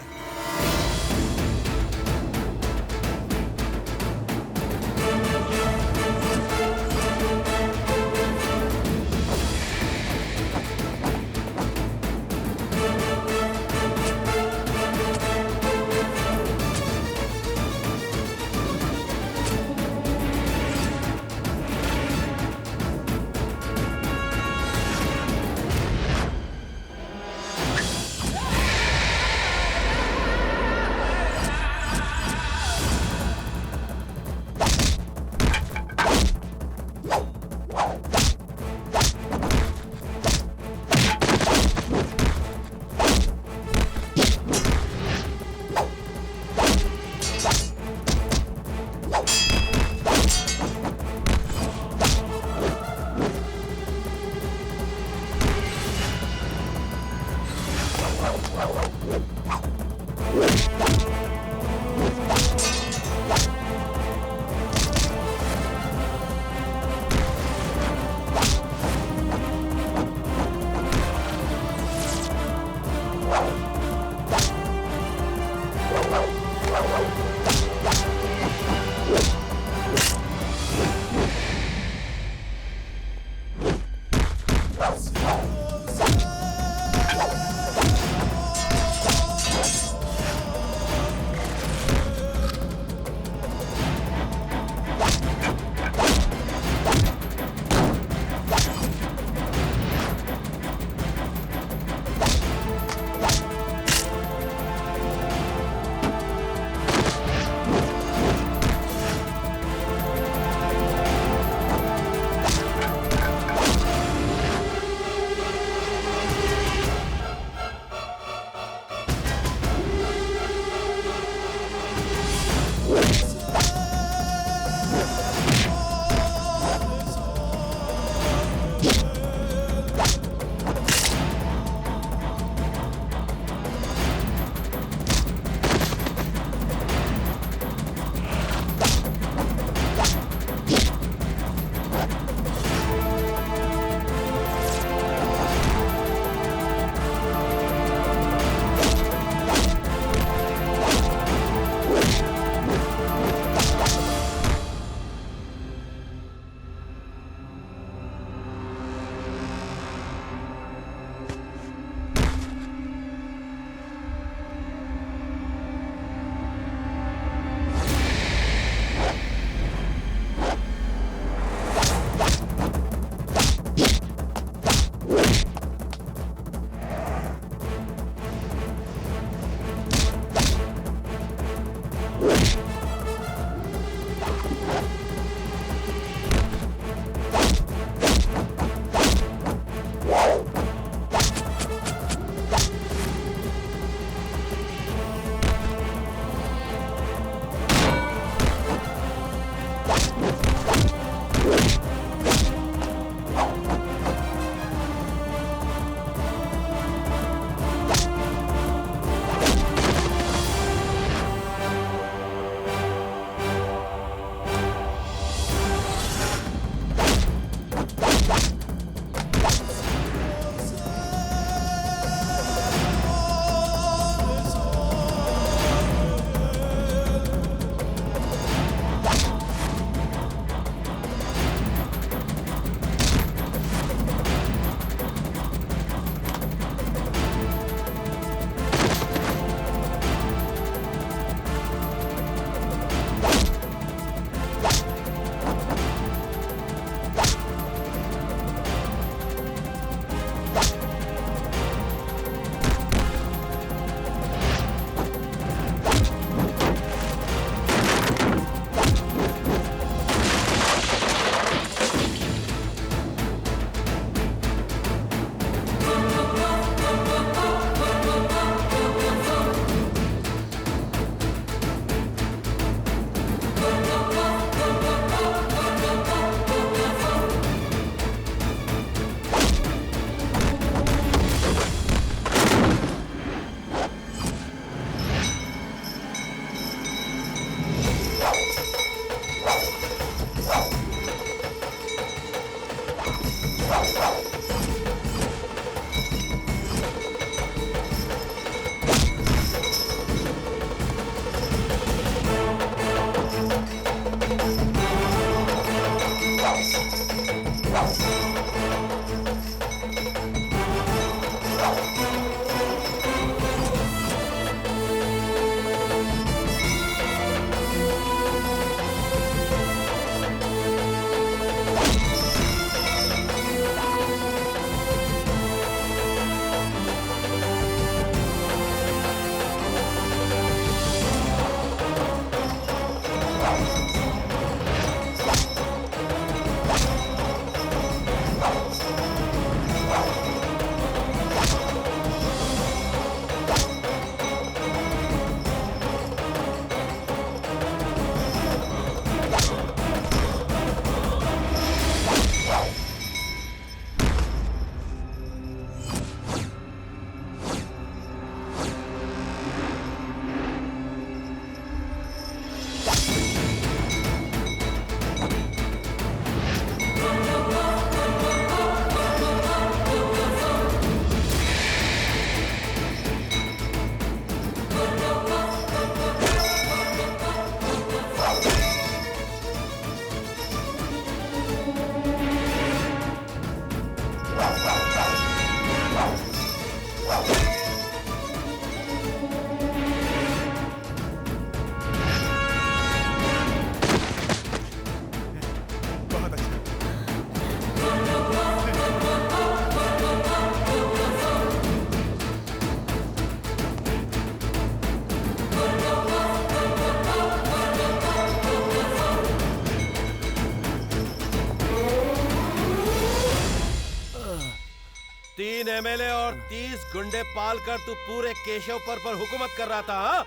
एमएलए और 30 गुंडे पाल कर तू पूरे केशव पर हुकूमत कर रहा था, हाँ?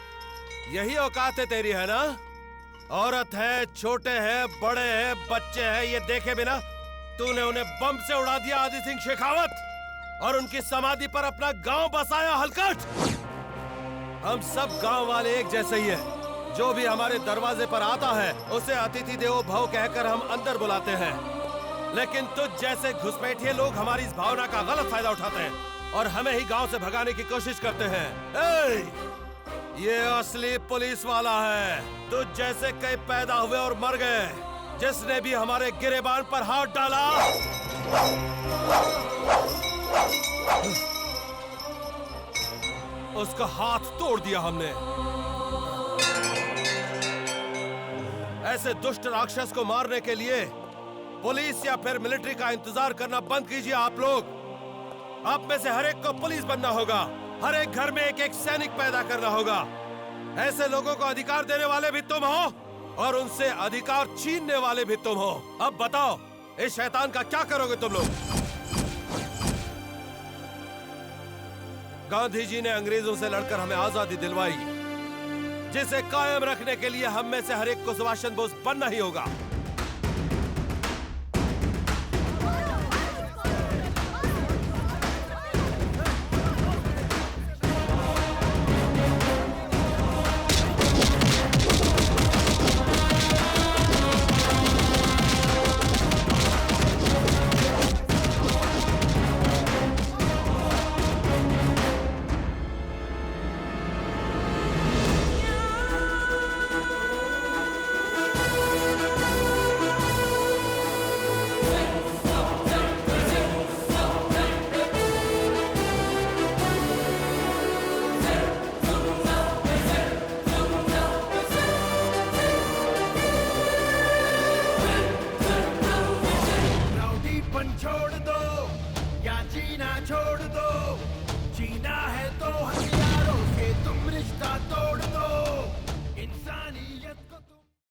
यही औकात है तेरी, है ना? औरत है, छोटे हैं, बड़े हैं, बच्चे हैं, ये देखे बिना तूने उन्हें बम से उड़ा दिया, आदि सिंह शेखावत, और उनकी समाधि पर अपना गांव बसाया, हलकट। हम सब गांव वाले एक जैसे ही हैं। जो भी हमारे दरवाजे पर आता है उसे अतिथि देवो भव कहकर हम अंदर बुलाते हैं, लेकिन तुझ जैसे घुसपैठिए लोग हमारी इस भावना का गलत फायदा उठाते हैं और हमें ही गांव से भगाने की कोशिश करते हैं। ये असली पुलिस वाला है। तुझ जैसे कई पैदा हुए और मर गए। जिसने भी हमारे गिरेबान पर हाथ डाला उसका हाथ तोड़ दिया हमने। ऐसे दुष्ट राक्षस को मारने के लिए पुलिस या फिर मिलिट्री का इंतजार करना बंद कीजिए आप लोग। आप में से हर एक को पुलिस बनना होगा, हर एक घर में एक एक सैनिक पैदा करना होगा। ऐसे लोगों को अधिकार देने वाले भी तुम हो और उनसे अधिकार छीनने वाले भी तुम हो। अब बताओ, इस शैतान का क्या करोगे तुम लोग? गांधी जी ने अंग्रेजों से लड़कर हमें आजादी दिलवाई, जिसे कायम रखने के लिए हम में से हर एक को सुभाष चंद्र बोस बनना ही होगा।